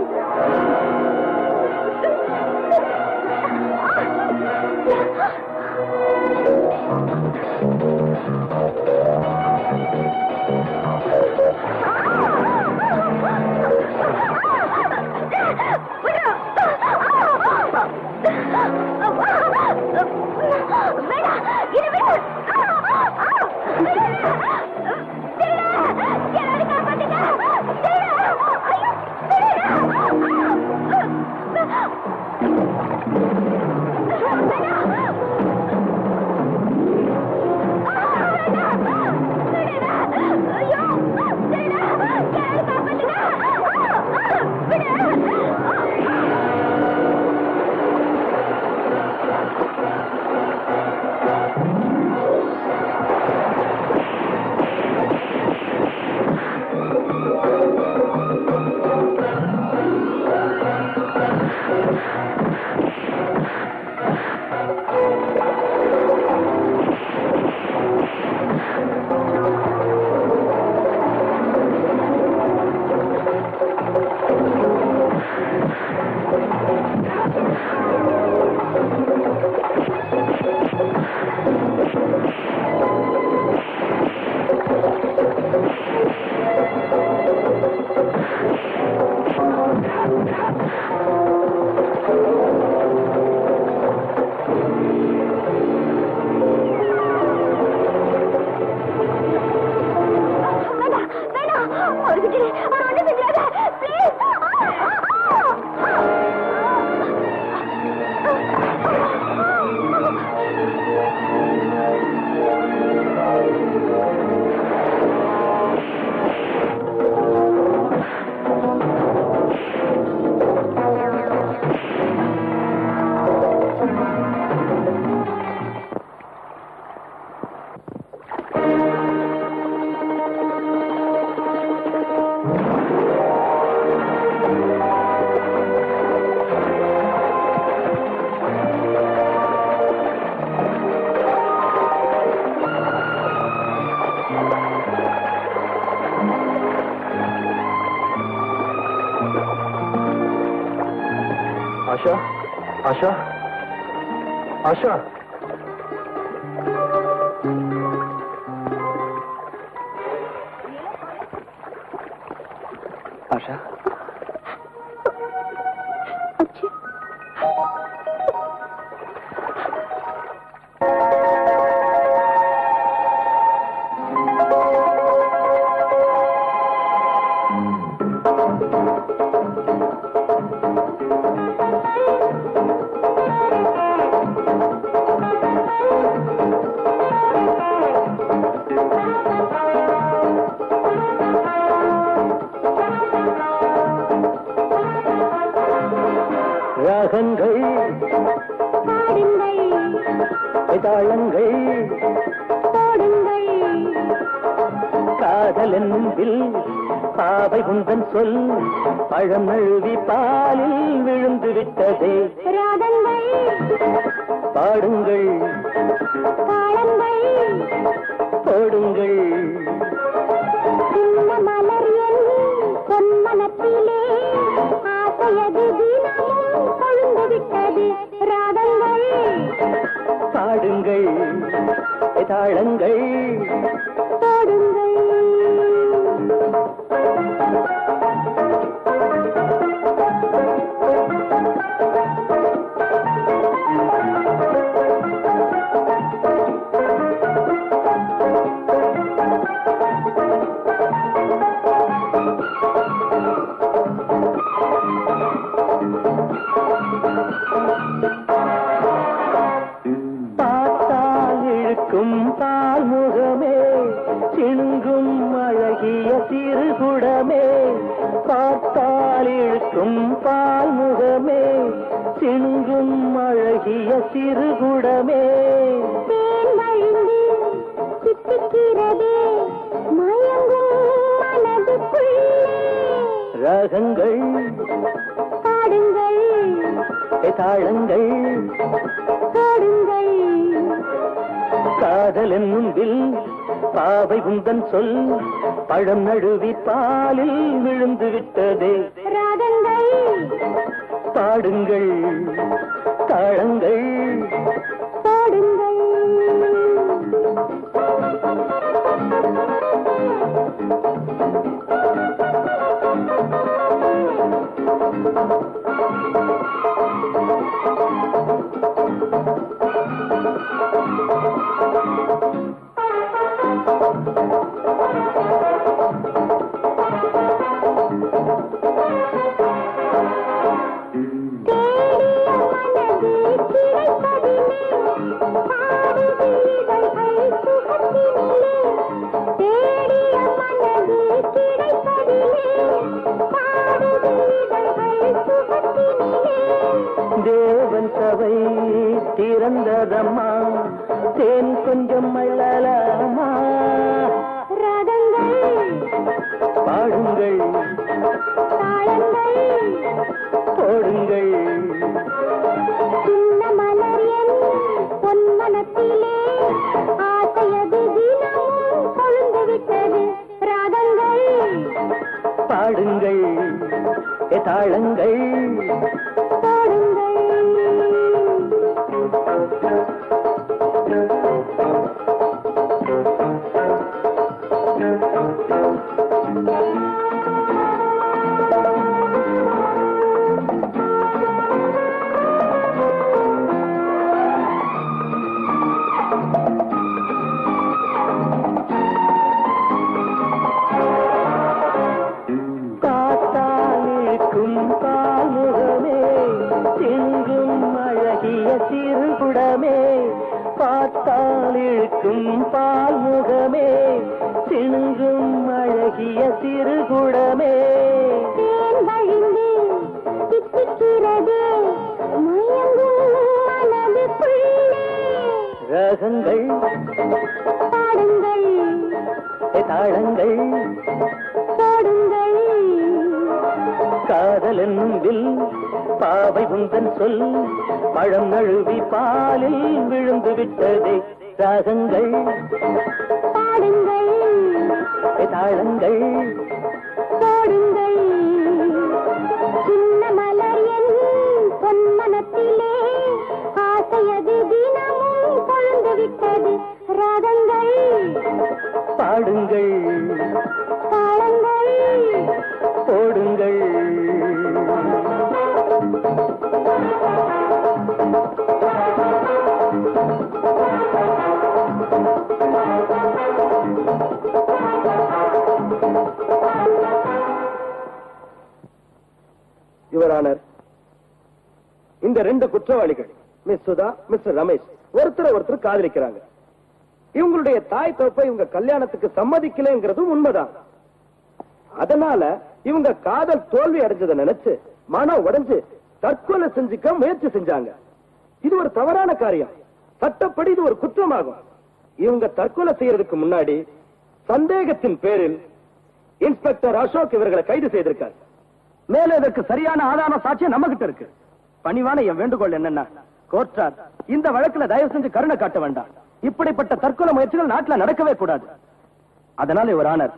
ஆஷா, ஆஷா, ஆஷா. ஆஷா, ராகங்கள் தாளங்கள் காதல் என்னும் பாவை குந்தன் சொல் பழம் நழுவி பாலில் விழுந்து விட்டதே. பாடுங்கள் போடுங்கள் மலர் பொன்மனத்திலே ஆசையது தினமும் கொழுந்து விட்டது. ராகங்கள் பாடுங்கள் தாளங்கள் போடுங்கள். பால் முகமே சிணுங்கும் அழகிய சிறுகுடமே பார்த்தால் இழுக்கும் பால் முகமே திங்கும் அழகிய சிறுகுடமே தேன் வழிந்து சித்திக்கிறதே மயங்கும் மனதுக்குள்ளே ராகங்கள் பாடுங்கள் தாளங்கள் பாடுங்கள் காதல் என்னும் வில் பாவை உந்தன் சொல் பழம் நழுவி பாலில் விழுந்து விட்டதே ராகங்கள் பாடுங்கள் தாளங்கள் பாடுங்கள் தேவன் சபை திறந்ததம்மா தேன் கொஞ்சம் மள்ளலாமா ராகங்கள் பாடுங்கள் தாளங்கள் போடுங்கள் சின்ன மலர் என் பொன்மனத்திலே ஆசையது தினமும் கொழுந்து விட்டது ராகங்கள் பாடுங்கள் தாளங்கள் பாடுங்கள் காத்தாலிருக்கும் பால்முகமே திங்கும் அழகிய சிறுகுடமே பார்த்தால் இழுக்கும் பால்முகமே திங்கும் அழகிய சிறுகுடமே தேன் வழிந்து சித்திக்கிறதே மயங்கும் மனதுக்குள்ளே ராகங்கள் பாடுங்கள் தாளங்கள் பாடுங்கள் காதல் என்னும் வில் பாவை உந்தன் சொல் பழம் நழுவி பாலில் விழுந்து விட்டதே ராகங்கள் பாடுங்கள் தாளங்கள் பாடுங்கள் சின்ன மலர் என் பொன்மனத்திலே ஆசையது தினமும் கொழுந்து விட்டது ராகங்கள் பாடுங்கள் தாளங்கள் போடுங்கள் யுவர் ஆனர், இந்த ரெண்டு குற்றவாளிகள் மிஸ் சுதா மிஸ்டர் ரமேஷ் ஒருத்தர் காதலிக்கிறாங்க. இவங்களுடைய தாய் தோப்பை இவங்க கல்யாணத்துக்கு சம்மதிக்கலைங்கிறதும் உண்மைதான். அதனால இவங்க காதல் தோல்வி அடைஞ்சதை நினைச்சு மனம் உடைஞ்சு தற்கொலை செஞ்சுக்க முயற்சி செஞ்சாங்க. இது ஒரு தவறான காரியம். சட்டப்படி இது ஒரு குற்றமாகும். இவங்க தற்கொலை செய்யறதுக்கு முன்னாடி சந்தேகத்தின் பேரில் இன்ஸ்பெக்டர் அசோக் இவர்களை கைது செய்திருக்கார். மேலே இதற்கு சரியான ஆதார சாட்சியம் நம்ம கிட்ட இருக்கு. பணிவான என் வேண்டுகோள் என்னன்னா, கோர்ட்டார் இந்த வழக்குல தயவு செஞ்சு கருணை காட்ட வேண்டாம். இப்படிப்பட்ட தற்கொலை முயற்சிகள் நாட்டில் நடக்கவே கூடாது. அதனால your honour,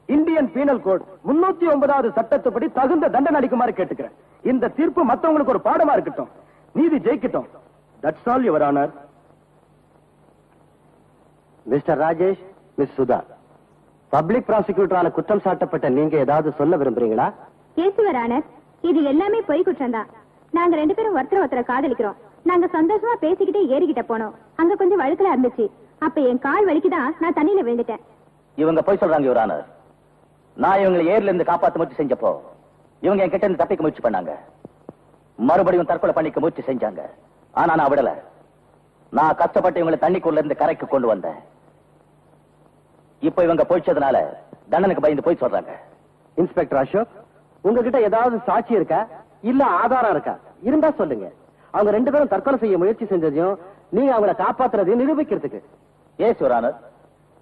Indian penal code 309வது சட்டத்துப்படி தகுந்த தண்டனை அளிக்குமாறு கேட்டுக்கிறேன். இந்த தீர்ப்பு மத்தவங்களுக்கு ஒரு பாடமா இருக்கட்டும். நீதி ஜெயிக்கட்டும். That's all your honour. Mister Rajesh, miss Sudha, public ப்ராசிக்யூட்டரான குற்றம் சாட்டப்பட்ட நீங்க ஏதாவது சொல்ல விரும்புறீங்களா? யுவர் ஆனர், இது எல்லாமே பொய் குற்றம்தான். நாங்க ரெண்டு பேரும் ஒருத்தரை காதலிக்கிறோம். நாங்க சந்தோஷமா பேசிக்கிட்டே ஏறிக்கிட்ட போனோம். அங்க கொஞ்சம் வழுக்கலா இருந்துச்சு. அப்ப என் கால் வலிக்குதான் நான் தண்ணியில விழுந்துட்டேன். இவங்க போய் சொல்றாங்க யுவர் ஆனர். நான் இவங்களை ஏர்ல இருந்து காப்பாத்த முயற்சி செஞ்சப்போ இவங்க என் கிட்ட இருந்து தப்பிக்க முயற்சி பண்ணாங்க. மறுபடியும் தற்கொலை பண்ணிக்க முயற்சி செஞ்சாங்க. ஆனா நான் விடல. நான் கஷ்டப்பட்டு இவங்களை தண்ணிக்குள்ள இருந்து கரைக்கு கொண்டு வந்தேன். இப்ப இவங்க போயிச்சதுனால தண்டனுக்கு பயந்து போய் சொல்றாங்க. இன்ஸ்பெக்டர் அசோக், உங்ககிட்ட ஏதாவது சாட்சி இருக்கா? இல்ல ஆதாரம் இருக்கா? இருந்தா சொல்லுங்க. அவங்க 2 பேரும் தற்கொலை செய்ய முயற்சி செஞ்சதையும் நீங்க அவங்கள காப்பாத்துறதையும் நிரூபிக்கிறதுக்கு. ஏஸ் யுவர் ஆனர்,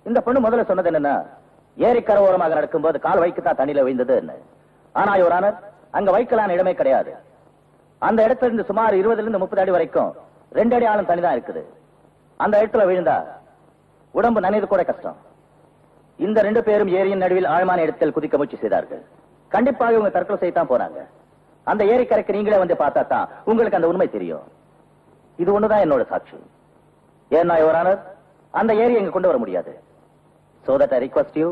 இந்த பொண்ணு முதல்ல சொன்னது என்னன்னா ஏரிக்கரை ஓரமாக நடக்கும்போது கால் வைக்கத்தான் தண்ணியில விழுந்தது. ஆனா யுவர் ஆனர், அங்க வைக்கலான இடமே கிடையாது. அந்த இடத்துல இருந்து சுமார் 20 30 அடி வரைக்கும் 2 அடி ஆழம் தண்ணி தான் இருக்குது. அந்த இடத்துல விழுந்தா உடம்பு நனைது கூட கஷ்டம். இந்த 2 பேரும் ஏரியின் நடுவில் ஆழமான இடத்தில் குதிக்க முயற்சி செய்தார்கள். கண்டிப்பாக இவங்க தற்கொலை செய்யத்தான் போனாங்க. அந்த ஏரிக்கரைக்கு நீங்களே வந்து பார்த்தா தான் உங்களுக்கு அந்த உண்மை தெரியும். இது ஒண்ணுதான் என்னோட சாட்சி. ஏன்னா யுவர் ஆனர், அந்த ஏரி எங்க கொண்டு வர முடியாது. So that I request you,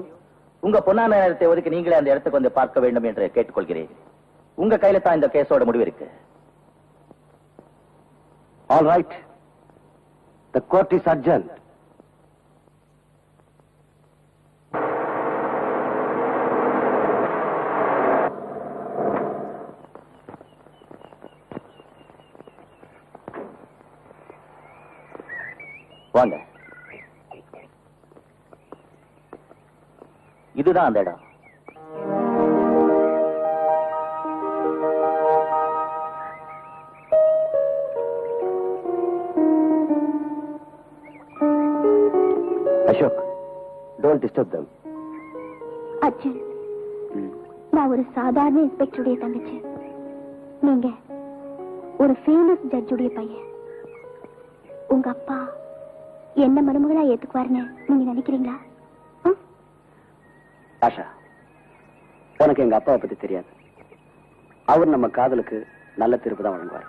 உங்க பொன்னான நேரத்தை ஒதுக்கி நீங்களே அந்த இடத்துக்கு வந்து பார்க்க வேண்டும் என்று கேட்டுக்கொள்கிறேன். உங்க கையில தான் இந்த கேஸோட முடிவு இருக்கு. All right. The court is adjourned. வாங்க. இதுதான் அந்த இடம். Ashok, don't disturb them. Arjun, நான் ஒரு சாதாரண இன்ஸ்பெக்டருடைய தங்கச்சி. நீங்க ஒரு ஃபேமஸ் ஜட்ஜுடைய பையன். உங்க அப்பா என்ன மருமகளா ஏத்துக்குவாருன்னு நீங்க நினைக்கிறீங்களா? ஆஷா, உனக்கு எங்க அப்பாவை பத்தி தெரியாது. அவர் நம்ம காதலுக்கு நல்ல தீர்ப்பு தான் வழங்குவார்.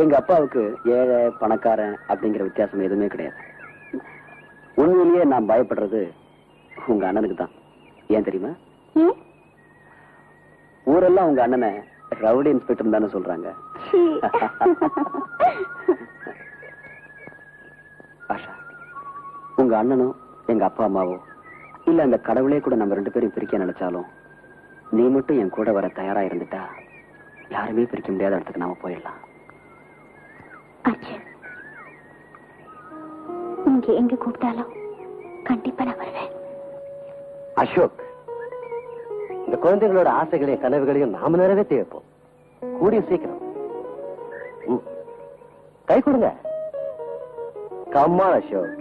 எங்க அப்பாவுக்கு ஏழை பணக்காரன் அப்படிங்கிற வித்தியாசம் எதுவுமே கிடையாது. உண்மையிலேயே நான் பயப்படுறது உங்க அண்ணனுக்கு தான். ஏன் தெரியுமா? ஊரெல்லாம் உங்க அண்ணனை ரவுடி இன்ஸ்பெக்டர் தானே சொல்றாங்க. ஆஷா, உங்க அண்ணனும் எங்க அப்பா அம்மாவோ இல்ல அந்த கடவுளே கூட நம்ம 2 பேரும் பிரிக்க நினைச்சாலும் நீ மட்டும் என் கூட வர தயாரா இருந்துட்டா யாருமே பிரிக்க முடியாத இடத்துக்கு நாம போயிடலாம். அர்ஜுன், நீங்க எங்க கூப்பிட்டாலும் கண்டிப்பா நான் வருவேன். அசோக், இந்த குழந்தைகளோட ஆசைகளையும் கனவுகளையும் நாம நிறைவேற்றி வைப்போம். கூடிய சீக்கிரம். கை கொடுங்க. கம்மா அசோக்.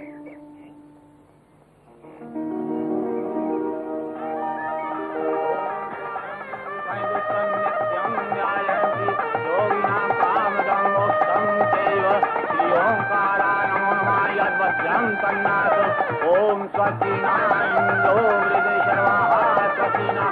ओम स्वस्तिना इंदो हृदय शर्वाहा स्वस्तिना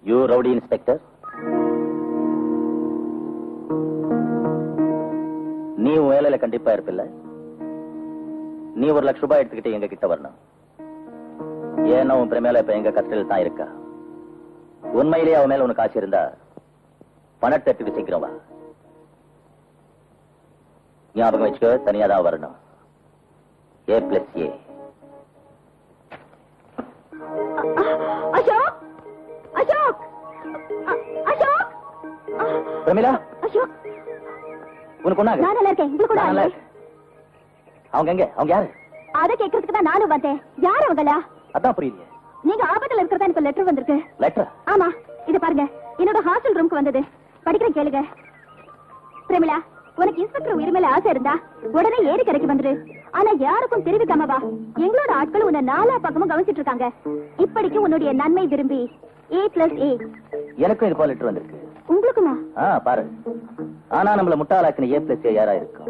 யூ ரவுடி இன்ஸ்பெக்டர், நீ உன் வேலையில கண்டிப்பா இருப்பில்ல. நீ 1 லட்சம் ரூபாய் எடுத்துக்கிட்டு எங்க கிட்ட வரணும். ஏன்னா உன் பிரமேல இப்ப எங்க கஸ்டடியில் தான் இருக்கா. உண்மையிலேயே அவன் மேல உனக்கு ஆசை இருந்தா பணத்தை எடுத்துட்டு சீக்கிரம் வா. ஞாபகம் வச்சுக்க, தனியா தான் வரணும். A+A. அசோக், அசோக், அசோக், பிரமிளா, அசோக், உனக்கு ஒண்ணாக? நான் நல்லா இருக்கேன். உங்களுக்கு கூட நல்லா இருக்கு. அவங்க எங்க? அவங்க யாரு? அத கேக்குறதுக்கு தான் நானும் வந்தேன். யார் அவங்களா? அதான் புரியல. நீங்க ஆபத்துல இருக்கிறதா எனக்கு லெட்டர் வந்திருக்கு. லெட்டர்? ஆமா, இது பாருங்க. என்னோட ஹாஸ்டல் ரூமுக்கு வந்தது. படிக்கிறேன், கேளுங்க. பிரமிளா, உனக்கு இன்ஸ்பெக்டர் உரிமையில ஆசை இருந்தா உடனே ஏரி கரைக்கு வந்துரு. ஆனா யாருக்கும் தெரிவிக்காம வா. எங்களோட ஆட்கள் உன்னை 4 பக்கமும் கவனிச்சிட்டு இருக்காங்க. இப்படிக்கு உன்னுடைய நன்மை விரும்பி A+A. எனக்கும் இது போல லெட்டர் வந்திருக்கு. உங்களுக்குமா? பாரு. ஆனா நம்மள முட்டாளாக்கின A+A யாரா இருக்கும்?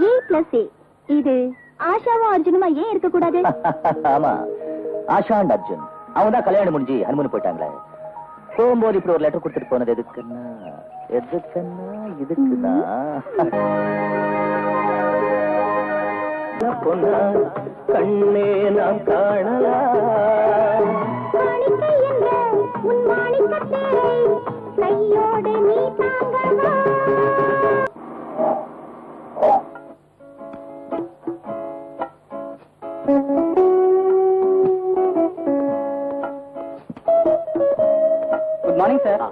A+A. இது ஆஷாவும் அர்ஜுனுமா ஏன் இருக்க கூடாது? ஆமா, ஆஷா அண்ட் அர்ஜுன் அவங்க தான் கல்யாணம் முடிஞ்சு ஹனிமூன் போயிட்டாங்களே. போகும்போது இப்படி ஒரு லெட்டர் கொடுத்துட்டு போனது எதுக்குன்னா இதுக்குன்னா பொண்ணா கண்ணே நாம் காணலாம் கையோடு நீ தாங்கவா குட் மார்னிங் சார்.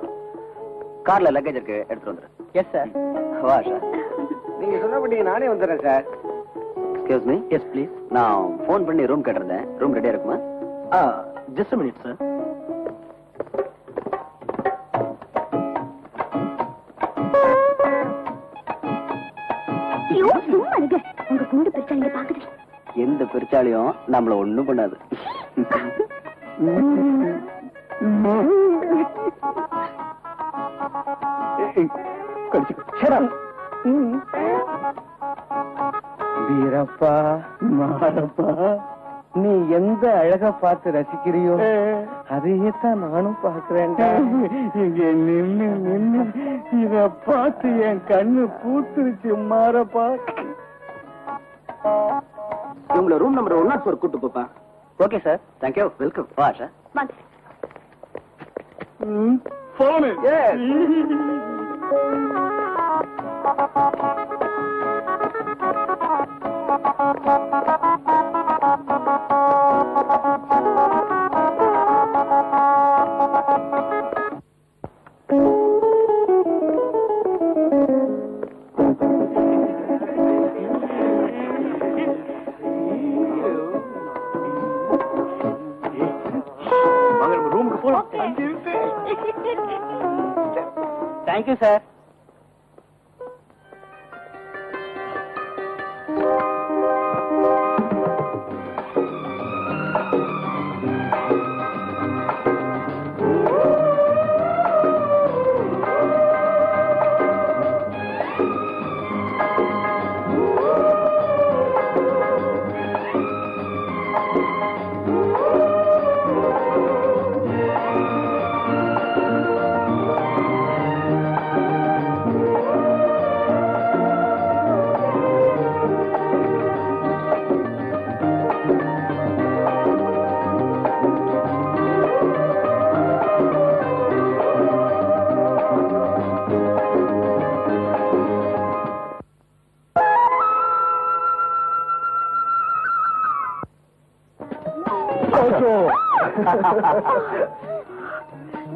கார்ல லக்கேஜ் இருக்கு, எடுத்துட்டு வந்துரு. Yes sir. வா சார். நீங்க சொன்னபடி நானே வந்துடுறேன் sir. Excuse me. Yes please. நான் ஃபோன் பண்ணி ரூம் கேட்டிருந்தேன். ரூம் ரெடியா இருக்குமா? Just a minute sir. ஐயோ சும்மா இருங்க, உங்க கூண்டு பிரச்சனை பாக்குது. எந்த பெருச்சாலியும் நம்மள ஒண்ணும் பண்ணாது. வீரப்பா மாரப்பா, நீ எந்த அழக பார்த்து ரசிக்கிறியோ அதையே தான் நானும் பாக்குறேன். இங்க நின்னு நின்னு இத பார்த்து என் கண்ணு பூத்துருச்சு மாரப்பா. இவங்கள ரூம் நம்பர் 104 கூட்டு போப்பா. Okay sir. தேங்க்யூ. வெல்கம். வா சார். வாங்க. போனு ரூமுக்கு போலாம். Thank you sir.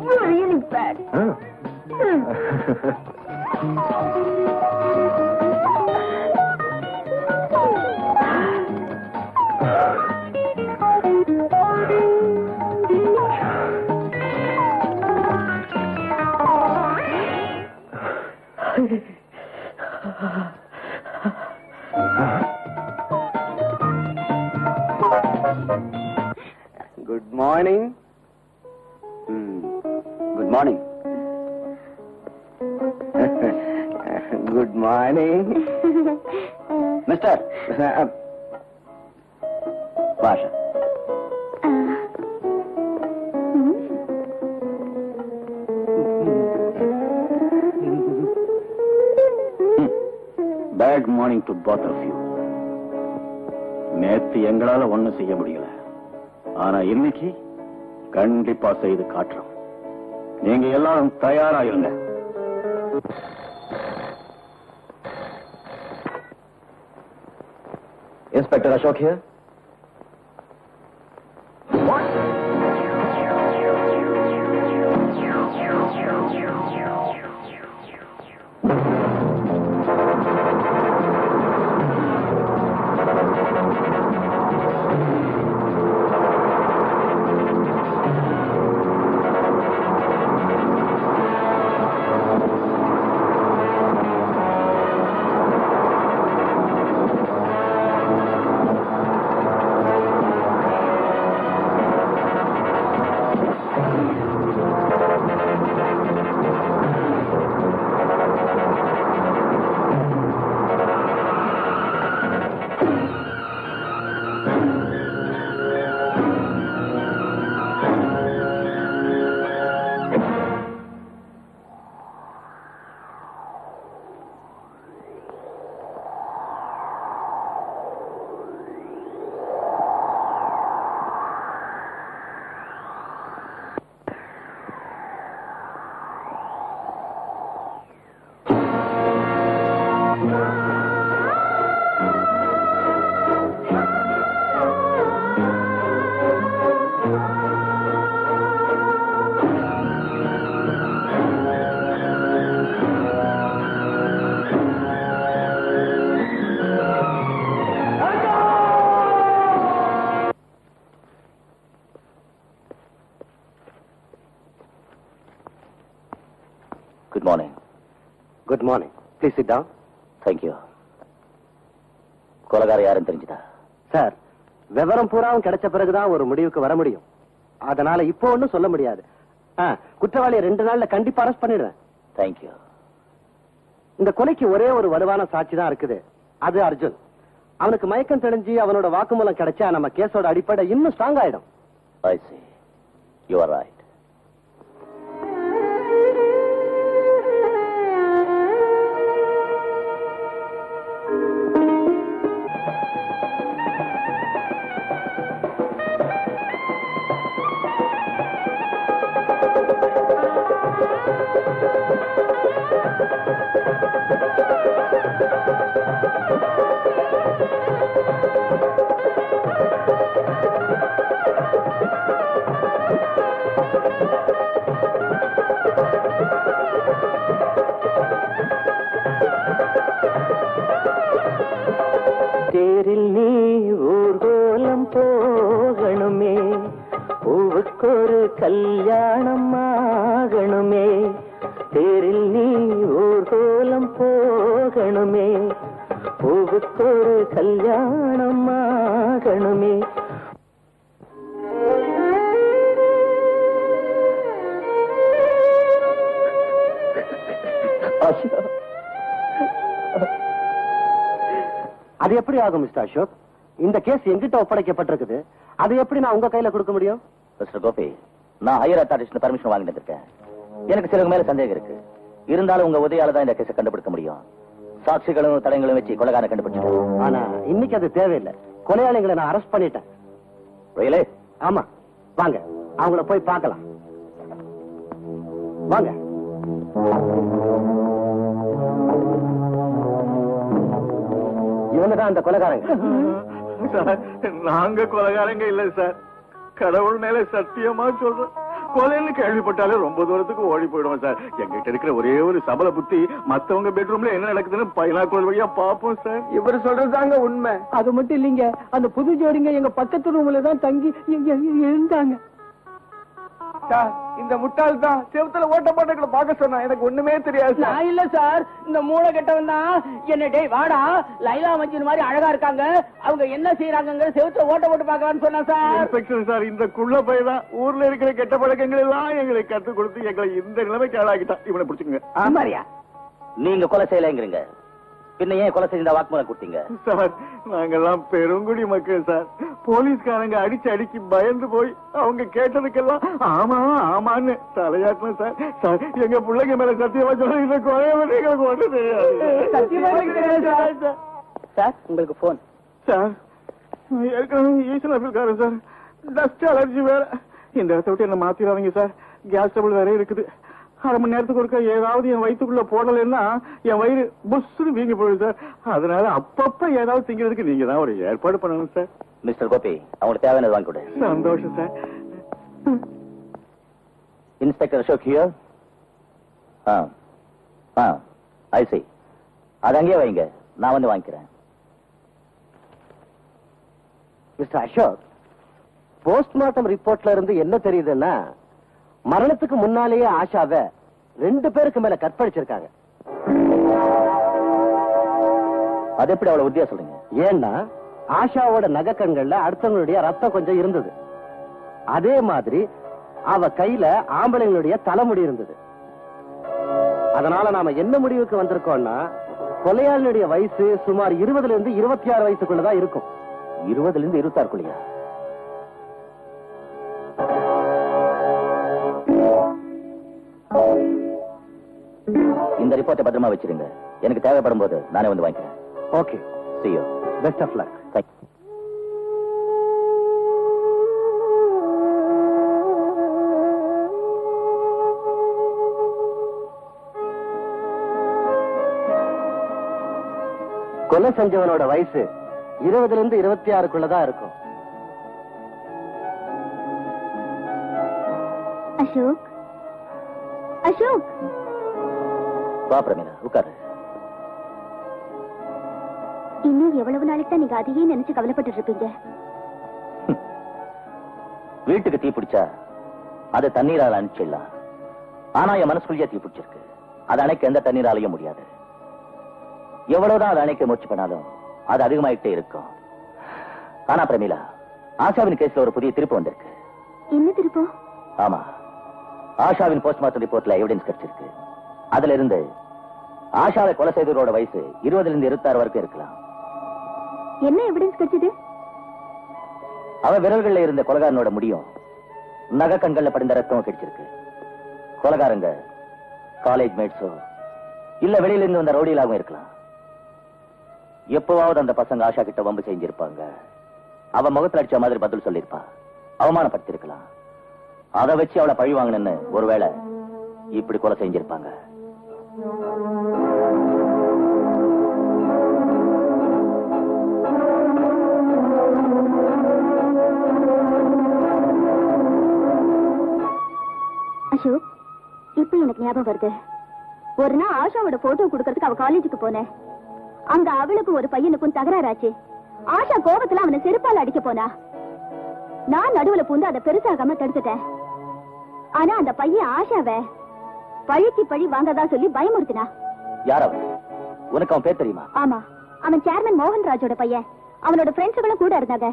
You're really bad. Good morning. Good morning. Good morning mister. வா sir. Bad morning to both of you. நேத்து எங்களால ஒண்ணும் செய்ய முடியல, ஆனா இன்னைக்கு கண்டிப்பா செய்து காட்டுறோம். நீங்க எல்லாரும் தயாரா இருங்க. Inspector Ashok here. Please sit down. Thank you. கொலைகார யாருன்னு தெரிஞ்சுதா? சார், விவரம் பூராவும் கிடைச்ச பிறகுதான் ஒரு முடிவுக்கு வர முடியும். அதனால இப்போ ஒன்னும் சொல்ல முடியாது. குற்றவாளியை 2 நாள்ல கண்டிப்பா அரெஸ்ட் பண்ணிடுறேன். தேங்க்யூ. இந்த கொலைக்கு ஒரே ஒரு வலுவான சாட்சி தான் இருக்குது. அது அர்ஜுன். அவனுக்கு மயக்கம் தெளிஞ்சு அவனோட வாக்குமூலம் கிடைச்சா நம்ம கேஸோட அடிப்படை இன்னும் ஸ்ட்ராங் ஆயிடும். I see. You are right. தேரில் நீ ஊர்கோலம் போகணுமே, பூவுக்கொரு கல்யாணம் ஆகணுமே. தேரில் நீ ஊர்கோலம் போகணுமே, பூவுக்கொரு கல்யாணம் ஆகணுமே. அது எப்படி ஆகும் மிஸ்டர் அசோக்? இந்த கேஸ் எங்கிட்ட ஒப்படைக்கப்பட்டிருக்குது. அது எப்படி நான் உங்க கையில கொடுக்க முடியும்? மிஸ்டர் கோபி, நான் ஹையர் அத்தாரிட்டி பர்மிஷன் வாங்கிட்டு இருக்கேன். எனக்கு சிலருக்கு மேல சந்தேகம் இருக்கு. இருந்தாலும் உங்க உதவியால தான் இந்த கேஸை கண்டுபிடிக்க முடியும். சாட்சிகளும் தடயங்களும் வச்சு கொலைகாரனை கண்டுபிடிச்சிட்டேன். ஆனா இன்னைக்கு அது தேவையில்லை. கொலையாளிகளை நான் அரெஸ்ட் பண்ணிட்டேன். Really? ஆமா, வாங்க அவங்கள போய் பார்க்கலாம். வாங்க. இவங்க தான் அந்த கொலைகாரங்க. சார், நாங்க கொலைகாரங்க இல்ல சார். கடவுள் மேல சத்தியமா சொல்றோம். கொலைன்னு கேள்விப்பட்டாலே ரொம்ப தூரத்துக்கு ஓடி போயிடுவோம் சார். எங்கிட்ட இருக்கிற ஒரே ஒரு சபல புத்தி, மத்தவங்க பெட்ரூம்ல என்ன நடக்குதுன்னு பைனாக்குள் வழியா பாப்போம் சார். இவர் சொல்றதுதாங்க உண்மை. அது மட்டும் இல்லைங்க, அந்த புது ஜோடிங்க எங்க பக்கத்து ரூம்ல தான் தங்கி இருந்தாங்க. இந்த முட்டாள் தான் செவத்துல ஓட்ட போட்டு பாக்க சொன்னா. எனக்கு ஒண்ணுமே தெரியாது. நான் இல்ல சார், இந்த மூளை கெட்டவன் தான் என்ன, டேய் வாடா, லைலா மஞ்சின் மாதிரி அழகா இருக்காங்க, அவங்க என்ன செய்யறாங்க செவத்துல ஓட்ட போட்டு பாக்கலாம்னு சொன்னா சார். இன்ஸ்பெக்டர் சார், இந்த குள்ள பையதான் ஊர்ல இருக்கிற கெட்ட பழக்கங்கள் எல்லாம் எங்களை கற்றுக் கொடுத்து எங்களை இந்த நிலைமைக்கு ஆளாக்கிட்டான். இவனை பிடிச்சுங்க. ஆமாரியா, நீங்க கொலை செய்யலைங்கிறீங்க, பின்ன ஏன் கொலை செய்த வாக்குமூலம் கொடுத்தீங்க? சார், நாங்கெல்லாம் பெருங்குடி மக்கள் சார். போலீஸ்காரங்க அடிச்சு பயந்து போய் அவங்க கேட்டதுக்கெல்லாம் ஆமா ஆமான்னு தலையாட்டணும் சார். சார், எங்க பிள்ளைங்க மேல சத்தியமா சொல்ல இந்த கொலையை எங்களுக்கு ஒன்றும் தெரியாது சார். உங்களுக்கு போன் சார். ஏற்கனவே ஈசன் இருக்காரு சார். டஸ்ட் அலர்ஜி வேற. இந்த இடத்த விட்டு என்ன மாத்திராதீங்க சார். கேஸ் டபுள் வேற இருக்குது. 1/2 மணி நேரத்துக்கு ஒருக்கா ஏதாவது என் வயிற்றுக்குள்ள போடலன்னா என் வயிறு புஷ்னு வீங்கி போயிடும் சார். அதனால அப்பப்ப ஏதாவது திங்கிறதுக்கு நீங்க தான் ஒரு ஏற்பாடு பண்ணணும் சார். மிஸ்டர் கோபி, அவங்களுக்கு தேவையானது வாங்கி கொடு. சந்தோஷம் sir. Inspector Ashok here. I see. அது அங்கேயே வைங்க, நான் வந்து வாங்கிக்கிறேன். மிஸ்டர் அசோக், போஸ்ட்மார்ட்டம் ரிப்போர்ட்ல இருந்து என்ன தெரியுதுன்னா, மரணத்துக்கு முன்னாலேயே ஆஷாவை 2 பேருக்கு மேல கற்பழிச்சிருக்காங்க. அது எப்படி அவ்வளவு உறுதியா சொல்றீங்க? ஏன்னா ஆஷாவோட நகக்கண்கள்ல அடுத்தவங்களுடைய ரத்தம் கொஞ்சம் இருந்தது. அதே மாதிரி அவ கையில ஆம்பளைங்களுடைய தலைமுடி இருந்தது. அதனால நாம என்ன முடிவுக்கு வந்திருக்கோம்னா, கொலையாளியுடைய வயசு சுமார் 20 இருந்து 26 வயசுக்குள்ளதான் இருக்கும். 20 இருந்து 26 இந்த ரிப்போர்ட்டை பத்திரமா வச்சிருங்க. எனக்கு தேவைப்படும் போது நானே வந்து வாங்கிக்கிறேன். Okay, see you. Best of luck. Thank you. கொலை செஞ்சவனோட வயசு 20 இருந்து 26க்குள்ளதான் இருக்கும். அசோக், அசோக், வா பிரமீளா, உட்காரு. இன்னும் எவ்வளவு நாளைக்கு தான் நீங்க அதையே நினைச்சு கவலைப்பட்டு இருப்பீங்க? வீட்டுக்கு தீ பிடிச்சா அது தண்ணீரால அணைச்சிடலாம். ஆனா என் மனசுக்குள்ளே தீ பிடிச்சிருக்கு. அதை அணைக்க எந்த தண்ணீராலையும் முடியாது. எவ்வளவுதான் அதை அணைக்க முயற்சி பண்ணாலும் அது அதிகமாயிட்டே இருக்கும். ஆனா பிரமீளா, ஆஷாவின் கேஸ்ல ஒரு புதிய திருப்பு வந்திருக்கு. என்ன திருப்பம்? ஆமா, ஆஷாவின் போஸ்ட்மார்ட்டம் ரிப்போர்ட்ல எவிடன்ஸ் கிடைச்சிருக்கு. அதுல இருந்து ஆஷாவை கொலை செய்தவரோட வயசு 20 இருந்து 26 வரைக்கும் இருக்கலாம். என்ன எவிடன்ஸ் கிடைச்சது? அவ விரல்கள்ல இருந்த கொலைகாரனோட முடியும் நகை கண்கள்ல படிந்த ரத்தமும் கிடைச்சிருக்கு. கொலைகாரங்க காலேஜ் மேட்ஸோ இல்ல வெளியில இருந்து வந்த ரவுடியிலாகவும் இருக்கலாம். எப்பவாவது அந்த பசங்க ஆஷா கிட்ட வம்பு செஞ்சிருப்பாங்க. அவ முகத்துல அடிச்ச மாதிரி பதில் சொல்லிருப்பா, அவமானப்படுத்திருக்கலாம். அதை வச்சு அவளை பழி வாங்கணும்னு ஒருவேளை இப்படி கொலை செஞ்சிருப்பாங்க. அசோக், இப்ப எனக்கு ஞாபகம் வருது. ஒரு நாள் ஆஷாவோட போட்டோ கொடுக்கறதுக்கு அவ காலேஜுக்கு போனேன். அங்க அவளுக்கும் ஒரு பையனுக்கும் தகராறாச்சு. ஆஷா கோபத்துல அவனை செருப்பால அடிக்க போனா. நான் நடுவுல பூந்து அதை பெருசாகாம தடுத்துட்டேன். ஆனா அந்த பையன் ஆஷாவை பழிக்கு பழி வாங்கதா சொல்லி பயமுறுத்தினா. யார் அவன்? உனக்கு அவன் பேர் தெரியுமா? ஆமா, அவன் சேர்மன் மோகன்ராஜோட பையன். அவனோட ஃப்ரெண்ட்ஸுகளும் கூட இருந்தாங்க.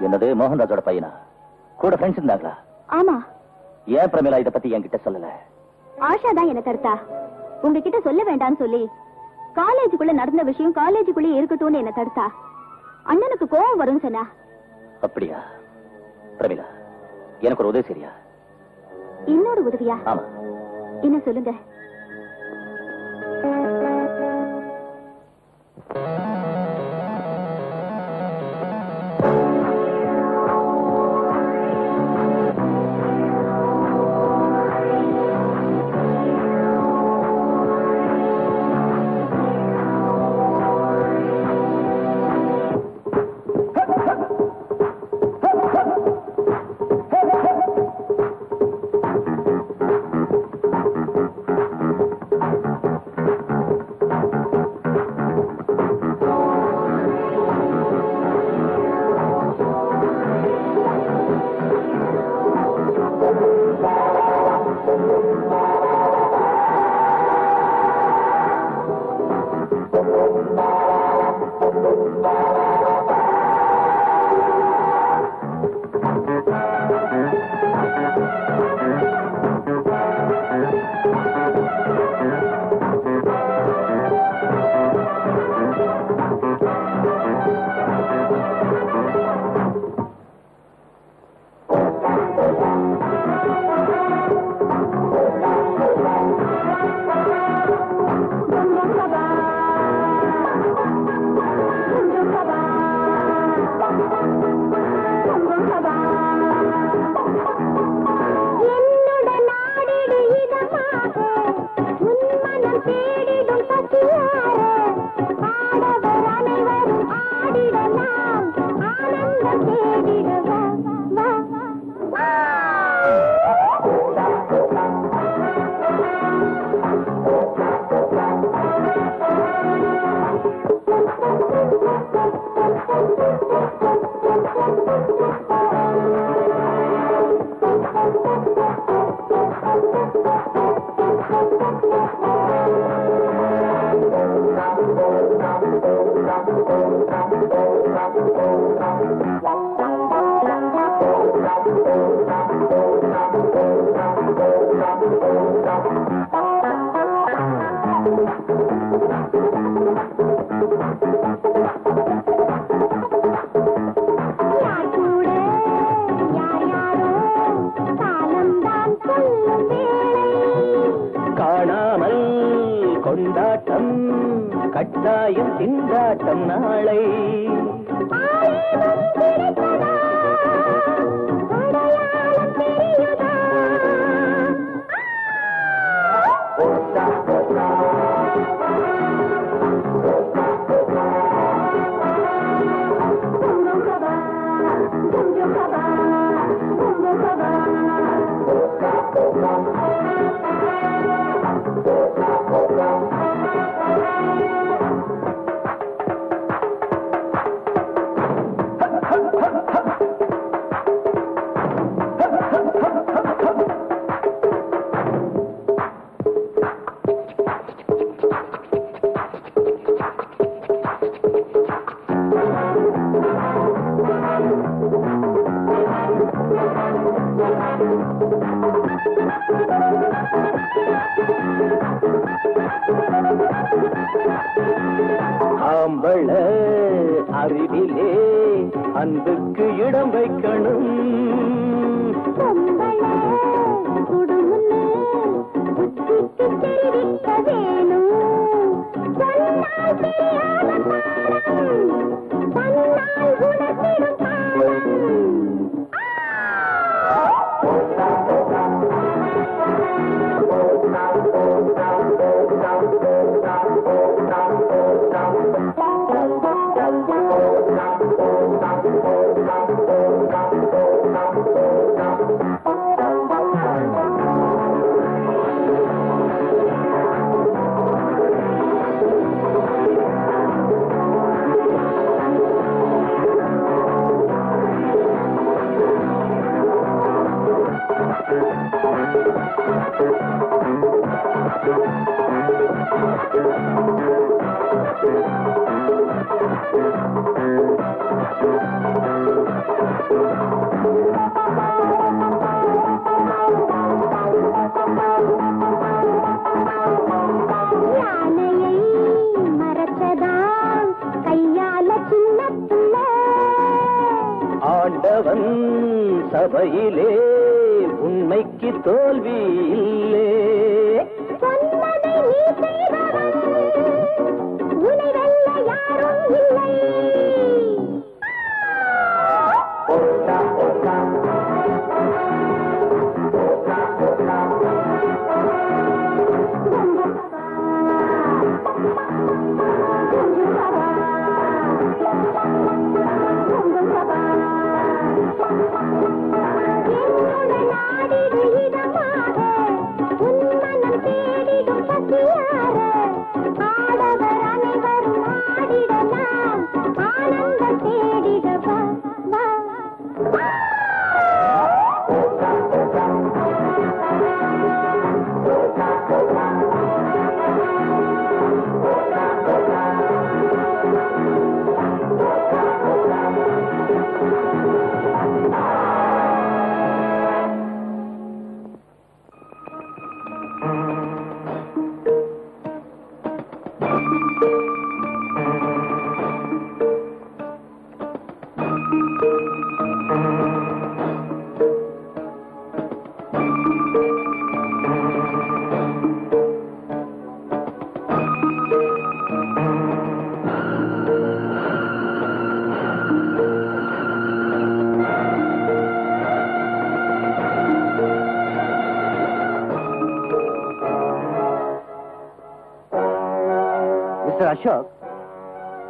என்னது, மோகன்ராஜோட பையனா? கூட ஃப்ரெண்ட்ஸ் இருந்தாங்களா? ஆமா. ஏன் பிரமீளா இதை பத்தி என்கிட்ட சொல்லல? ஆஷா தான் என்ன தடுத்தா. உங்ககிட்ட சொல்ல வேண்டாம்னு சொல்லி காலேஜுக்குள்ள நடந்த விஷயம் காலேஜுக்குள்ளே இருக்கட்டும்னு என்ன தடுத்தா. அண்ணனுக்கு கோவம் வரும்னு சொன்னா. அப்படியா? பிரமீளா, எனக்கு ஒரு உதவி சரியா? இன்னொரு உதவியா? ஆமா. என்ன சொல்லுங்க. காணாமல் கொண்டாட்டம் கட்டாயம் திண்டாட்டம் நாளை ஆம்பள அறிவிலே அன்புக்கு இடம் வைக்கணும். குடுமுன்னு புத்திக்கு தெரிவிக்க வேணும். சொன்னால் தெரியாத பாடம், சொன்னால் உணர்த்திடும் பாடம். ஆண்டவன் சபையிலே உண்மைக்கு தோல்வி இல்லே. சொன்னதை நீ செய்தவன், உன்னை வெல்ல யாரும் இல்லை. அசோக்,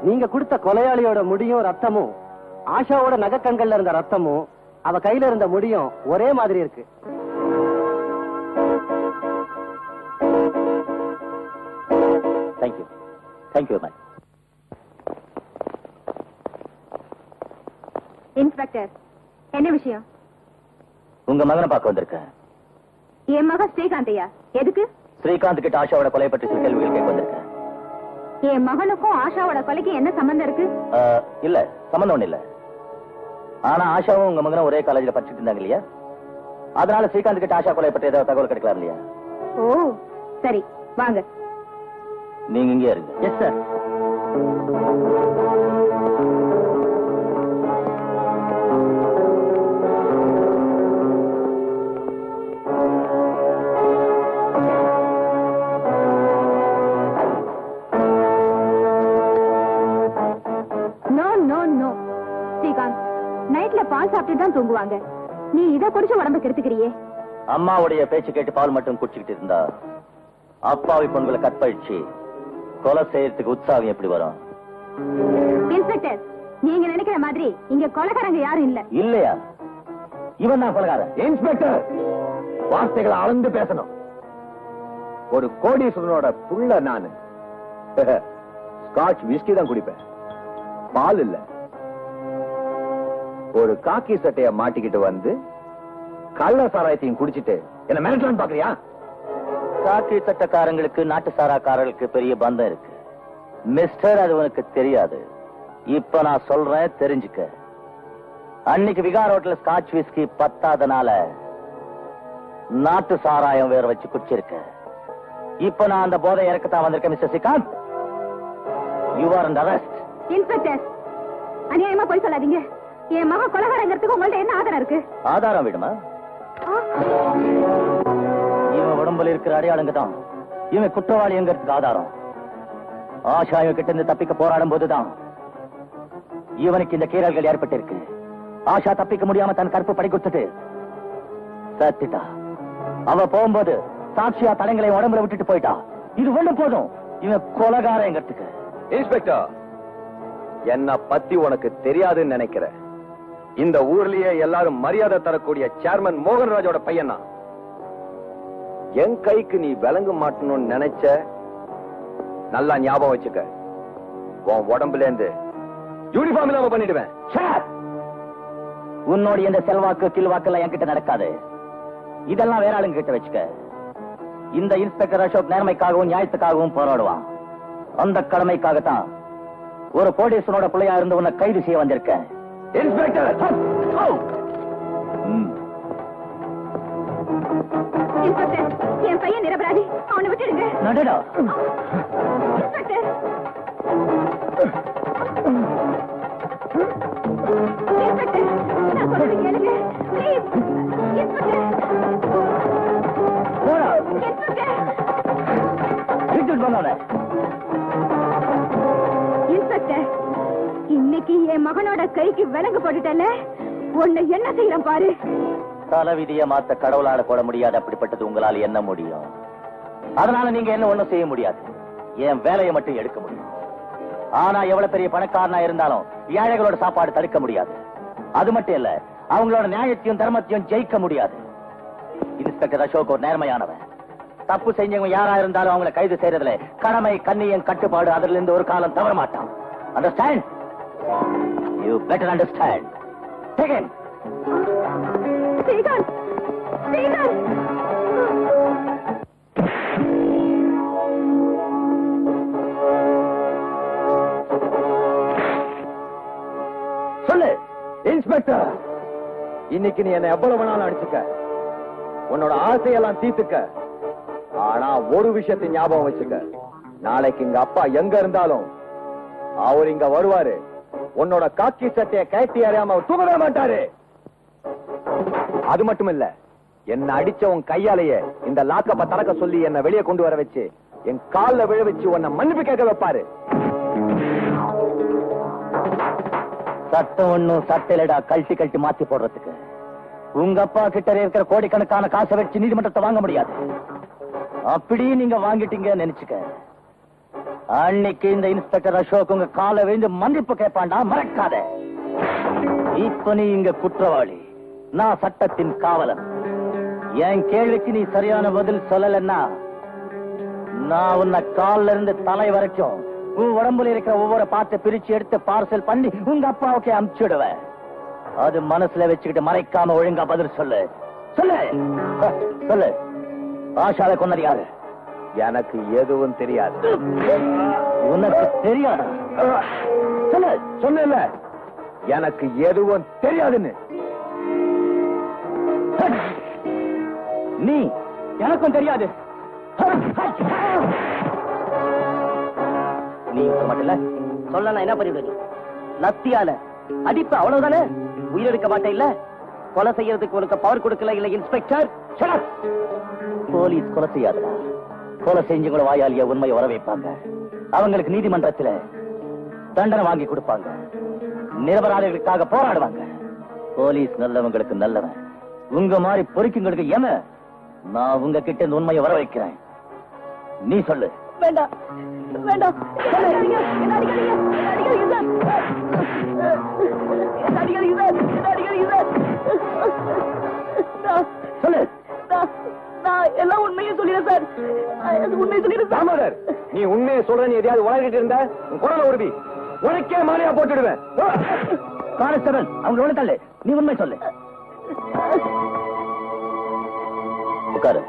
நீங்க கொடுத்த கொலையாளியோட முடியும் ரத்தமும் ஆஷாவோட நகைக்கண்கள்ல இருந்த ரத்தமும் அவ கையில இருந்த முடியும் ஒரே மாதிரி இருக்கு. Thank you thank you ma'am. இன்ஸ்பெக்டர், என்ன விஷயம்? உங்க மகனை பார்க்க வந்திருக்கேன். என் மகன் ஸ்ரீகாந்தையா? எதுக்கு? ஸ்ரீகாந்த் கிட்ட ஆஷாவோட கொலை பற்றி சில கேள்விகள் கேட்க வந்திருக்கேன். என் மகனுக்கும் ஆஷாவோட கொலைக்கு என்ன சம்பந்தம் இருக்கு? இல்ல, சம்பந்தம் ஒண்ணு இல்ல. ஆனா ஆஷாவும் உங்க மகனும் ஒரே காலேஜ்ல படிச்சுட்டு இருந்தாங்க இல்லையா? அதனால ஸ்ரீகாந்த் கிட்ட ஆஷா கொலை பற்றி ஏதாவது தகவல் கிடைக்கலாம் இல்லையா? ஓ சரி, வாங்க. நீங்க இங்கே இருங்க. Yes sir. நைட்ல பால் சாப்பிட்டு தான் தூங்குவாங்க. நீ இத குடிச்சு உடம்பு கெடுத்துக்கிறியே. அம்மாவுடைய பேச்சு கேட்டு பால் மட்டும் குடிச்சுக்கிட்டு இருந்தா அப்பாவி பொண்ணுகளை கற்பழிச்சு கொலை செய்யறதுக்கு உற்சாகம் எப்படி வரும்? இன்ஸ்பெக்டர், நீங்க நினைக்கிற மாதிரி இங்க கொலைகாரங்க யாரும் இல்ல. இல்லையா? இவன் தான் கொலைகாரன். இன்ஸ்பெக்டர், வார்த்தைகளை அளந்து பேசணும். ஒரு கோடீஸ்வரனோட புள்ள நானு. ஸ்காட்ச் விஸ்கி தான் குடிப்பேன், பால் இல்ல. ஒரு காக்கி சட்டைய மாட்டிக்கிட்டு வந்து கள்ள சாராயத்தையும் குடிச்சிட்டு என்ன மிரட்டலான்னு பாக்குறியா? காக்கி சட்டக்காரங்களுக்கு நாட்டு சாராக்காரர்களுக்கு பெரிய பந்தம் இருக்கு மிஸ்டர், அது உனக்கு தெரியாது. இப்ப நான் சொல்றேன், தெரிஞ்சுக்க. அன்னைக்கு விகார் ஹோட்டல் ஸ்காட்ச் விஸ்கி பத்தாதனால நாட்டு சாராயம் வேற வச்சு குடிச்சிருக்க. இப்ப நான் அந்த போதை இறக்கத்தான் வந்திருக்கேன் mister Srikanth. You are under arrest. Inspector, அநியாயமா போய் சொல்லாதீங்க. என் மகன் கொலைகாரங்கிறதுக்கு உங்கள்ட்ட என்ன ஆதாரம் இருக்கு? ஆதாரம் விடுமா? இவன் உடம்புல இருக்கிற அடையாளங்க தான் இவன் குற்றவாளிங்கிறதுக்கு ஆதாரம். ஆஷா இவன் கிட்ட இருந்து தப்பிக்க போராடும் போதுதான் இவனுக்கு இந்த கீறல்கள் ஏற்பட்டிருக்கு. ஆஷா தப்பிக்க முடியாம தன் கற்பு படி கொடுத்துட்டு சத்திட்டா. அவ போகும்போது சாட்சியா தடங்களை உடம்புல விட்டுட்டு போயிட்டா. இது ஒண்ணு போதும் இவன் கொலைகாரங்கிறதுக்கு. இன்ஸ்பெக்டர், என்ன பத்தி உனக்கு தெரியாதுன்னு நினைக்கிற. இந்த ஊர்லயே எல்லாரும் மரியாதை தரக்கூடிய சேர்மன் மோகன்ராஜோட பையன் தான். என் கைக்கு நீ விளங்க மாட்டணும்னு நினைச்ச நல்லா ஞாபகம் வச்சுக்க. உன் உடம்புல இருந்து யூனிஃபார்ம் இல்லாம பண்ணிடுவேன். உன்னோட இந்த செல்வாக்கு கில்வாக்கெல்லாம் என்கிட்ட நடக்காது. இதெல்லாம் வேற ஆளுங்க கிட்ட வச்சுக்க. இந்த இன்ஸ்பெக்டர் அசோக் நேர்மைக்காகவும் நியாயத்துக்காகவும் போராடுவான். அந்த கடமைக்காகத்தான் ஒரு போலீசனோட பிள்ளையா இருந்து உன்னை கைது செய்ய வந்திருக்கேன். இன்ஸ்பெக்டர், இன்ஸ்பெக்டர், என் பையன் நிரபராதி. அவனை விட்டுடுங்க. நடடா. இன்ஸ்பெக்டர், இன்ஸ்பெக்டர், நான் சொல்றது கேளுங்க. ப்ளீஸ். இன்ஸ்பெக்டர், போடா. இன்ஸ்பெக்டர், இழுத்துட்டு போங்க. இன்ஸ்பெக்டர், இன்னைக்கு என் மகனோட கைக்கு விலங்கு போட்டுட்டல. உன்னை என்ன செய்யறேன் பாரு. தலைவிதியை மாத்த கடவுளால போட முடியாது. அப்படிப்பட்டது உங்களால் என்ன முடியும்? அதனால நீங்க என்ன ஒண்ணும் செய்ய முடியாது. என் வேலையை மட்டும் எடுக்க முடியும். ஆனா எவ்வளவு பெரிய பணக்காரனா இருந்தாலும் ஏழைகளோட சாப்பாடு தடுக்க முடியாது. அது மட்டும் இல்ல, அவங்களோட நியாயத்தையும் தர்மத்தையும் ஜெயிக்க முடியாது. இன்ஸ்பெக்டர் அசோக் ஒரு நேர்மையானவன். தப்பு செஞ்சவங்க யாரா இருந்தாலும் அவங்களை கைது செய்யறதுல கடமை, கண்ணியம், கட்டுப்பாடு அதுல இருந்து ஒரு காலம் தவற மாட்டான். Understand? You better understand. Take it. Srikanth, Srikanth. சொல்லு இன்ஸ்பெக்டர். இன்னைக்கு நீ என்ன எவ்வளவு வேணாலும் அடிச்சுக்க, உன்னோட ஆசையெல்லாம் தீர்த்துக்க. ஆனா ஒரு விஷயத்தை ஞாபகம் வச்சுக்க. நாளைக்கு எங்க அப்பா எங்க இருந்தாலும் அவர் இங்க வருவாரு. உன்னோட காக்கி சட்டையை கட்டி அறியாம அவர் தூங்கவே மாட்டாரு. அது மட்டும் இல்ல, என்ன அடிச்ச உன் கையாலேயே இந்த லாக்கப்ப திறக்க சொல்லி என்ன வெளியே கொண்டு வர வச்சு என் கால்ல விழ வச்சு உன்னை மன்னிப்பு கேட்க வைப்பாரு. சட்டம் ஒண்ணும் சட்டையிலடா கழட்டி கழட்டி மாத்தி போடுறதுக்கு. உங்க அப்பா கிட்ட இருக்கிற கோடிக்கணக்கான காசை வச்சு நீதிமன்றத்தை வாங்க முடியாது. அப்படி நீங்க வாங்கிட்டீங்க நினைச்சுக்க. அன்னைக்கு இந்த இன்ஸ்பெக்டர் அசோக் உங்க காலை விழுந்து மன்னிப்பு கேட்பாண்டா, மறக்காத. இப்ப நீ இங்க குற்றவாளி, நான் சட்டத்தின் காவலன். என் கேள்விக்கு நீ சரியான பதில் சொல்லலன்னா நான் உன்னை கால்ல இருந்து தலை வரைக்கும் உன் உடம்புல இருக்கிற ஒவ்வொரு பாட்டை பிரிச்சு எடுத்து பார்சல் பண்ணி உங்க அப்பாவுக்கு அனுப்பிச்சுடுவேன். அது மனசுல வச்சுக்கிட்டு மறைக்காம ஒழுங்கா பதில் சொல்லு. சொல்லு சொல்லு. ஆஷாவை கொன்னது யாரு? எனக்கு எதுவும் தெரியாது. உனக்கு தெரியாது? சொல்லு. சொன்ன எனக்கு எதுவும் தெரியாதுன்னு. நீ எனக்கும் தெரியாது. நீ மட்டும் இல்ல சொல்ல என்ன பண்ணிடுவ? லத்தியால அடிப்பு அவ்வளவுதானே? உயிரெடுக்க மாட்டே இல்ல? கொலை செய்யறதுக்கு உனக்கு பவர் கொடுக்கல இல்ல இன்ஸ்பெக்டர்? போலீஸ் கொலை செய்யாதுடா. கொலை செஞ்சவங்கள வாயாலிய உண்மையை வர வைப்பாங்க. அவங்களுக்கு நீதிமன்றத்தில் தண்டனை வாங்கி கொடுப்பாங்க. நிரபராதிகளுக்காக போராடுவாங்க. போலீஸ் நல்லவங்களுக்கு நல்லவன். உங்க மாதிரி பொறுக்குங்களுக்கு ஏன நான் உங்க கிட்ட இந்த உண்மையை வர வைக்கிறேன். நீ சொல்லு. வேண்டாம், வேண்டாம். சொல்லு. நான் எல்லாம் உண்மையும் சொல்லிடுறேன் சார். உண்மையை சொல்லிடுறேன். தாமோதர், நீ உண்மையை சொல்ற. நீ எதையாவது உலகிட்டு இருந்த உன் குரலை உருவி உனக்கே மாலையா போட்டுடுவேன். கான்ஸ்டபிள், அவங்க ஒண்ணு தள்ளு. நீ உண்மை சொல்லு. உட்காரு.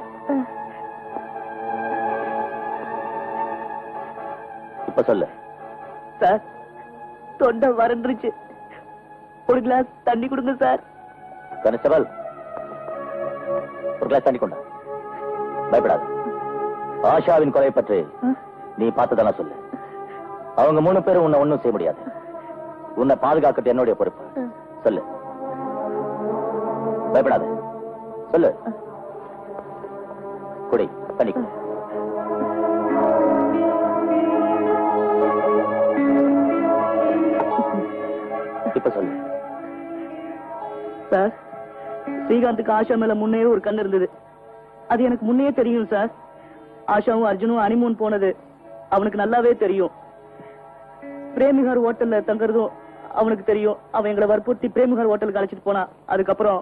இப்ப சொல்லு. சார், தொண்டை வறண்டுருச்சு. ஒரு கிளாஸ் தண்ணி கொடுங்க சார். கான்ஸ்டபிள், ஒரு கிளாஸ் தண்ணி கொண்டா. பயப்படாது. ஆஷாவின் கொலை பற்றி நீ பார்த்ததான சொல்லு. அவங்க 3 பேரும் உன்னை ஒண்ணும் செய்ய முடியாது. உன்னை பாதுகாக்கிறது என்னுடைய பொறுப்பு. சொல்லு, பயப்படாத. சொல்லு. குடி, பண்ணிக்க. இப்ப சொல்லு. சார், ஸ்ரீகாந்துக்கு ஆஷா மேல முன்னே ஒரு கண்ணு இருந்தது. அது எனக்கு முன்னே தெரியும் சார். ஆஷாவும் அர்ஜுனும் ஹனிமூன் போனது அவனுக்கு நல்லாவே தெரியும். பிரேமிகார் ஹோட்டல்ல தங்குறதும் அவனுக்கு தெரியும். அவன் எங்களை வற்புறுத்தி பிரேமிகார் ஹோட்டலுக்கு அழைச்சிட்டு போனா. அதுக்கப்புறம்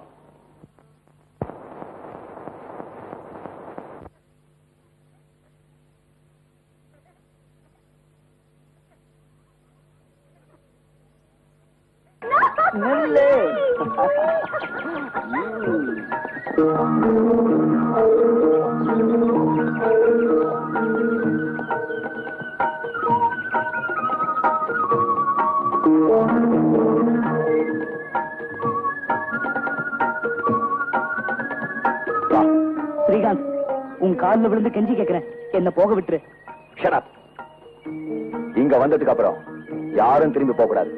ஸ்ரீகாந்த், உன் காலில் விழுந்து கெஞ்சி கேட்கிறேன், என்ன போக விட்டுரு. Shut up. இங்க வந்ததுக்கு அப்புறம் யாரும் திரும்பி போக கூடாது.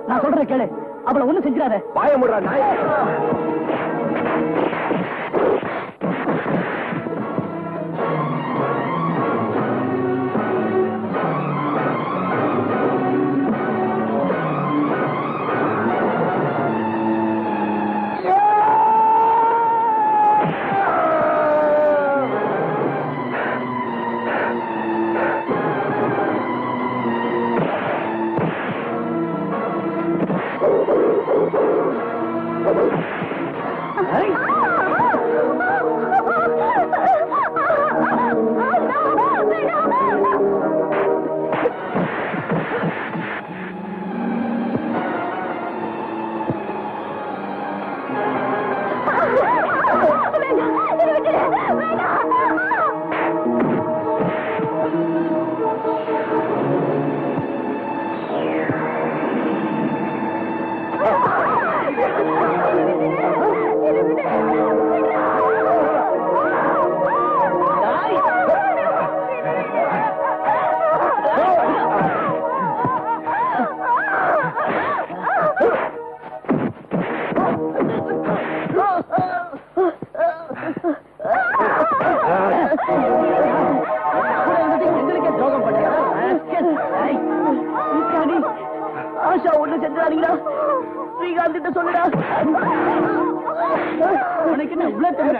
நான் சொல்றேன் கேளு, அவளை ஒண்ணும் செஞ்சிடாத. வாய முடுறா நாய். ஆஷா ஒண்ணு செஞ்சாருங்களா? ஸ்ரீகாந்த் கிட்ட சொல்லுடா. உனக்கு என்ன இவ்வளவு தவிர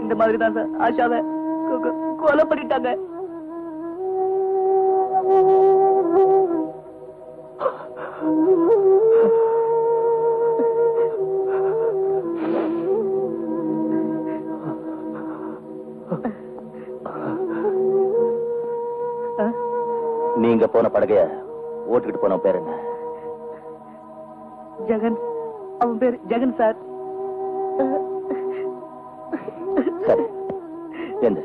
இந்த மாதிரி தான் சார் ஆஷாவை கொலை பண்ணிட்டாங்க. நீங்க போன படகைய ஓட்டுக்கிட்டு போன பேர் என்ன? ஜெகன். அவன் பேர் ஜெகன் சார். சரி எந்த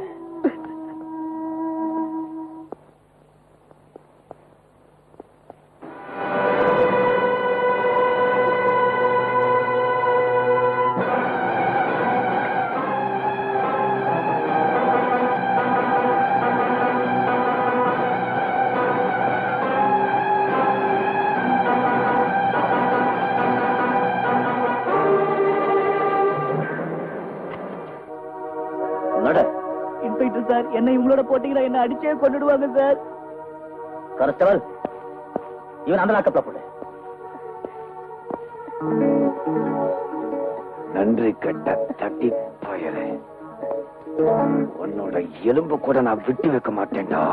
சார், என்ன இவங்களோட போட்டீங்கன்னா என்ன அடிச்சே கொண்டுடுவாங்க சார். கான்ஸ்டபிள், இவன் அந்த லாக்கப்ல போடு. நன்றி கட்ட தட்டி பயலே, உன்னோட எலும்பு கூட நான் விட்டு வைக்க மாட்டேன்டா.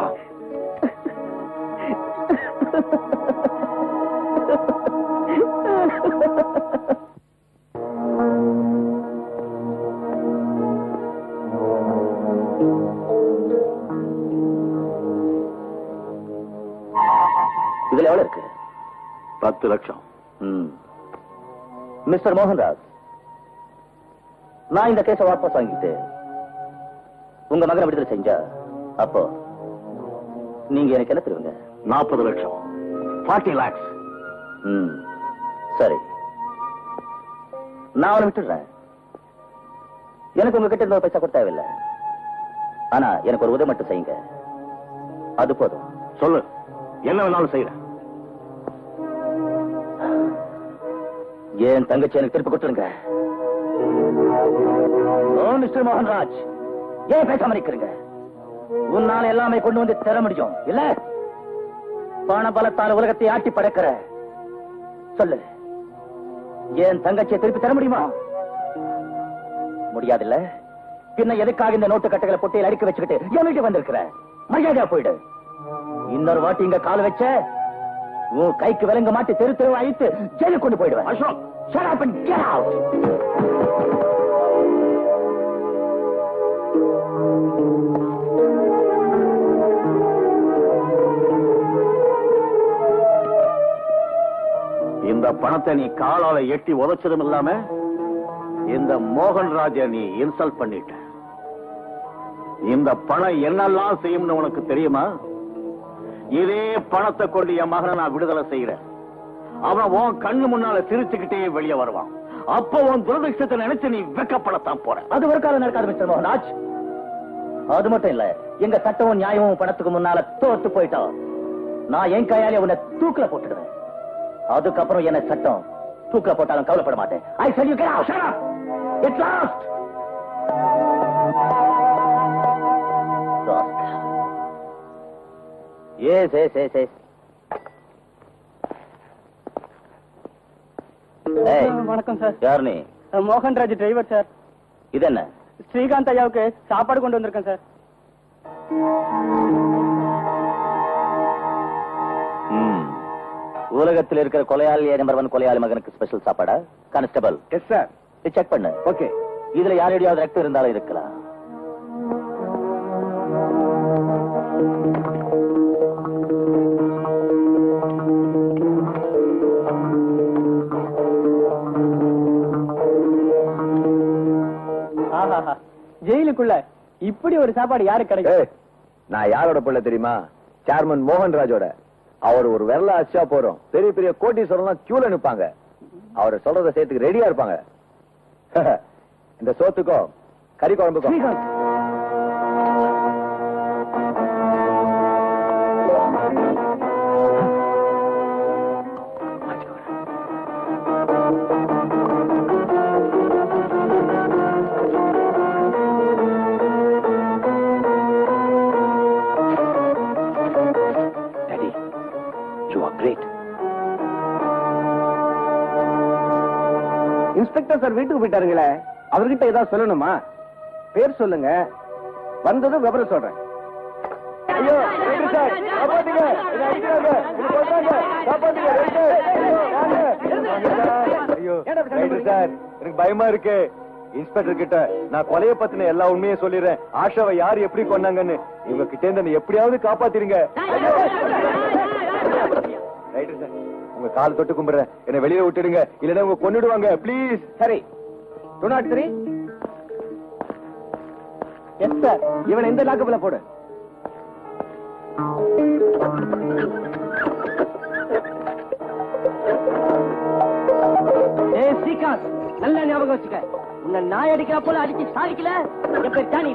இதுல எவ்வளவு இருக்கு? 10 லட்சம். மிஸ்டர் மோகன்ராஜ், நான் இந்த கேஸை வாபஸ் வாங்கிட்டு உங்க மகனை விடுதலை செஞ்சா அப்போ நீங்க எனக்கு என்ன தருவீங்க? 40 லட்சம். 40 lakhs. சரி, நான் அவனை விட்டுடுறேன். எனக்கு உங்க கிட்ட இருந்த பைசா கூட தேவையில்லை. ஆனா எனக்கு ஒரு உதவி மட்டும் செய்யுங்க, அது போதும். சொல்லு, என்ன வேணாலும் செய்யறேன். என் தங்கச்சி எனக்கு திருப்பி கொடுத்துருங்க. மிஸ்டர் மோகன்ராஜ், ஏன் பேசாம இருக்கிறீங்க? உன்னால எல்லாமே கொண்டு வந்து தர முடியும் இல்ல? பண பலத்தால் உலகத்தை ஆட்டி படைக்கிற சொல்லு, என் தங்கச்சியை திருப்பி தர முடியுமா? முடியாதுல்ல? பின்ன எதுக்காக இந்த நோட்டு கட்டைகளை பொட்டியில் அடுக்கி வச்சுக்கிட்டு என் வீட்டு வந்திருக்கிற? மரியாதையா போயிடு. இன்னொரு வாட்டி இங்க கால் வச்ச உன் கைக்கு விலங்க மாட்டி தெரு தெருவா அழித்து ஜெயிலுக்கு கொண்டு போயிடுவேன். Ashok, shut up and get out. இந்த பணத்தை நீ காலால எட்டி உதைச்சதும் இல்லாம இந்த மோகன்ராஜ நீ இன்சல்ட் பண்ணிட்ட. இந்த பணம் என்னெல்லாம் செய்யும்னு உனக்கு தெரியுமா? இதே பணத்தை கொண்டு என் மகனை நான் விடுதலை செய்யறேன். அவன் உன் கண்ணு முன்னால சிரிச்சுக்கிட்டே வெளியே வருவான். அப்ப உன் துரதிருஷ்டத்தை நினைச்சு நீ வெக்கப்படத்தான் போற. அது ஒரு காலம் நடக்காது மிஸ்டர் மோகன்ராஜ். அது மட்டும் இல்ல, எங்க சட்டமும் நியாயமும் பணத்துக்கு முன்னால தோத்து போயிட்டோம். நான் என் கையாலே உன்னை தூக்கில போட்டுடுவேன். அதுக்கப்புறம் என்ன சட்டம் தூக்கில போட்டாலும் கவலைப்பட மாட்டேன். I said you get out. Shut up. Get lost. Yes. வணக்கம் சார். யார் நீ? Mohanraj driver sir. இது என்ன? ஸ்ரீகாந்த் ஐயாவுக்கு சாப்பாடு கொண்டு வந்திருக்கேன் சார். உலகத்தில் இருக்கிற கொலையாளி நம்பர் 1 கொலையாளி மகனுக்கு ஸ்பெஷல் சாப்பாடா? கான்ஸ்டபிள். Yes sir. செக் பண்ணு. ஓகே. இதுல யாரையாவது ரத்தம் இருந்தாலும் இருக்கலாம். ஜெயிலுக்குள்ள இப்படி ஒரு சாப்பாடு யாருக்கு கிடைக்கும்? நான் யாரோட பிள்ளை தெரியுமா? சேர்மன் மோகன்ராஜோட. அவர் ஒரு விரல அச்சா போறோம், பெரிய பெரிய கோட்டீஸ்வரன் கியூல நிப்பாங்க. அவரை சொல்றத சேர்த்துக்கு ரெடியா இருப்பாங்க. இந்த சோத்துக்கும் கறி குழம்புக்கும். இன்ஸ்பெக்டர் சார் வீட்டுக்கு போயிட்டாருங்களே, அவர்கிட்ட ஏதாவது சொல்லணுமா? பேர் சொல்லுங்க, வந்ததும் விவரம் சொல்றேன். ஐயோ சார், காப்பாத்துங்க, இதை அடிக்கிறாங்க, இதை கொல்றாங்க, காப்பாத்துங்க. ஐயோ சார், எனக்கு பயமா இருக்கு. இன்ஸ்பெக்டர் கிட்ட நான் கொலையை பத்தின எல்லா உண்மையும் சொல்லிடுறேன். ஆஷாவை யார் எப்படி கொன்னாங்கன்னு. இவங்க கிட்ட இருந்து எப்படியாவது காப்பாத்திருங்க. ரைட்டு சார், உங்க கால் தொட்டு கும்பிடுறேன், என்ன வெளியில விட்டுடுங்க, இல்லன்னா உங்க கொன்னுடுவாங்க ப்ளீஸ். சரி, 203. Yes sir. இவனை எந்த லாக்கப்ல போடு. ஸ்ரீகாந்த், நல்ல ஞாபகம் வச்சுக்க. உன்னை நாய் அடிக்கிற போல அடிச்சு சாதிக்கல. என் பேர் ஜானி.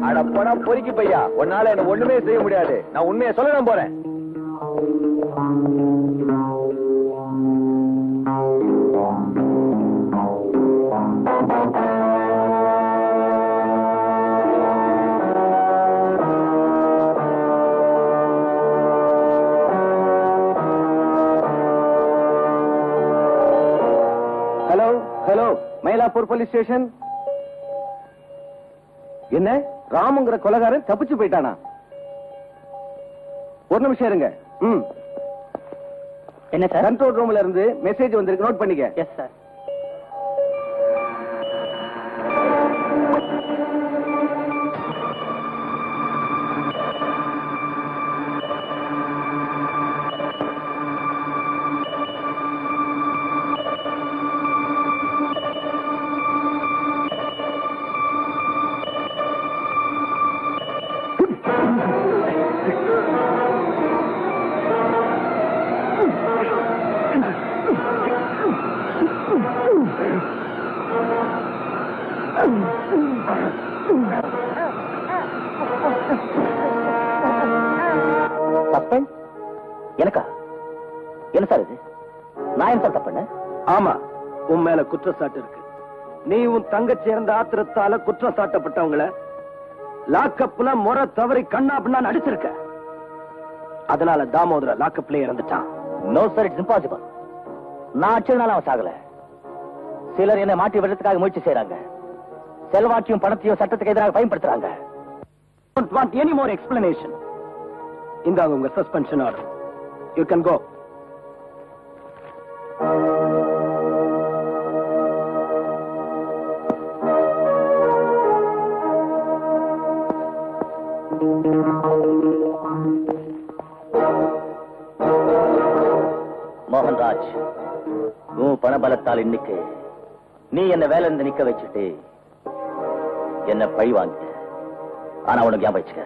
அட போடா பொறுக்கி பையா, உன்னால என்ன ஒண்ணுமே செய்ய முடியாது. நான் உண்மையை சொல்லணும் போறேன். Hello, Mylapore police station. என்ன, ராமுங்கிற கொலைகாரன் தப்பிச்சு போயிட்டானா? ஒரு நிமிஷம் இருங்க. என்ன சார்? கண்ட்ரோல் ரூம்ல இருந்து மெசேஜ் வந்திருக்கு, நோட் பண்ணிக்க. Yes sir. எனக்கா? என்ன சார் இது? நான் என்ன தப்பு பண்ண? ஆமா, உன் மேல குற்றச்சாட்டு இருக்கு. நீ உன் தங்கச்சி இறந்த ஆத்திரத்தால குற்றம் சாட்டப்பட்டவங்கள லாக்கப்ல முறை தவறி கண்ணா பின்னா அடிச்சிருக்க. அதனால தாமோதர லாக்கப்ல இறந்துட்டான். No sir, it's impossible. நான் அச்சதுனால அவன் சாகல. சிலர் என்னை மாட்டி விடுறதுக்காக முயற்சி செய்யறாங்க. செல்வாக்கையும் பணத்தையும் சட்டத்துக்கு எதிராக பயன்படுத்துறாங்க. Don't want any more explanation. இந்தாங்க உங்க suspension order. You can go. Mohanraj, உன் பணபலத்தால் இன்னைக்கு நீ என்ன வேலை இருந்து நிக்க வச்சுட்டு என்ன பழி வாங்க. ஆனா உனக்கு ஞாபகம் வச்சுக்க,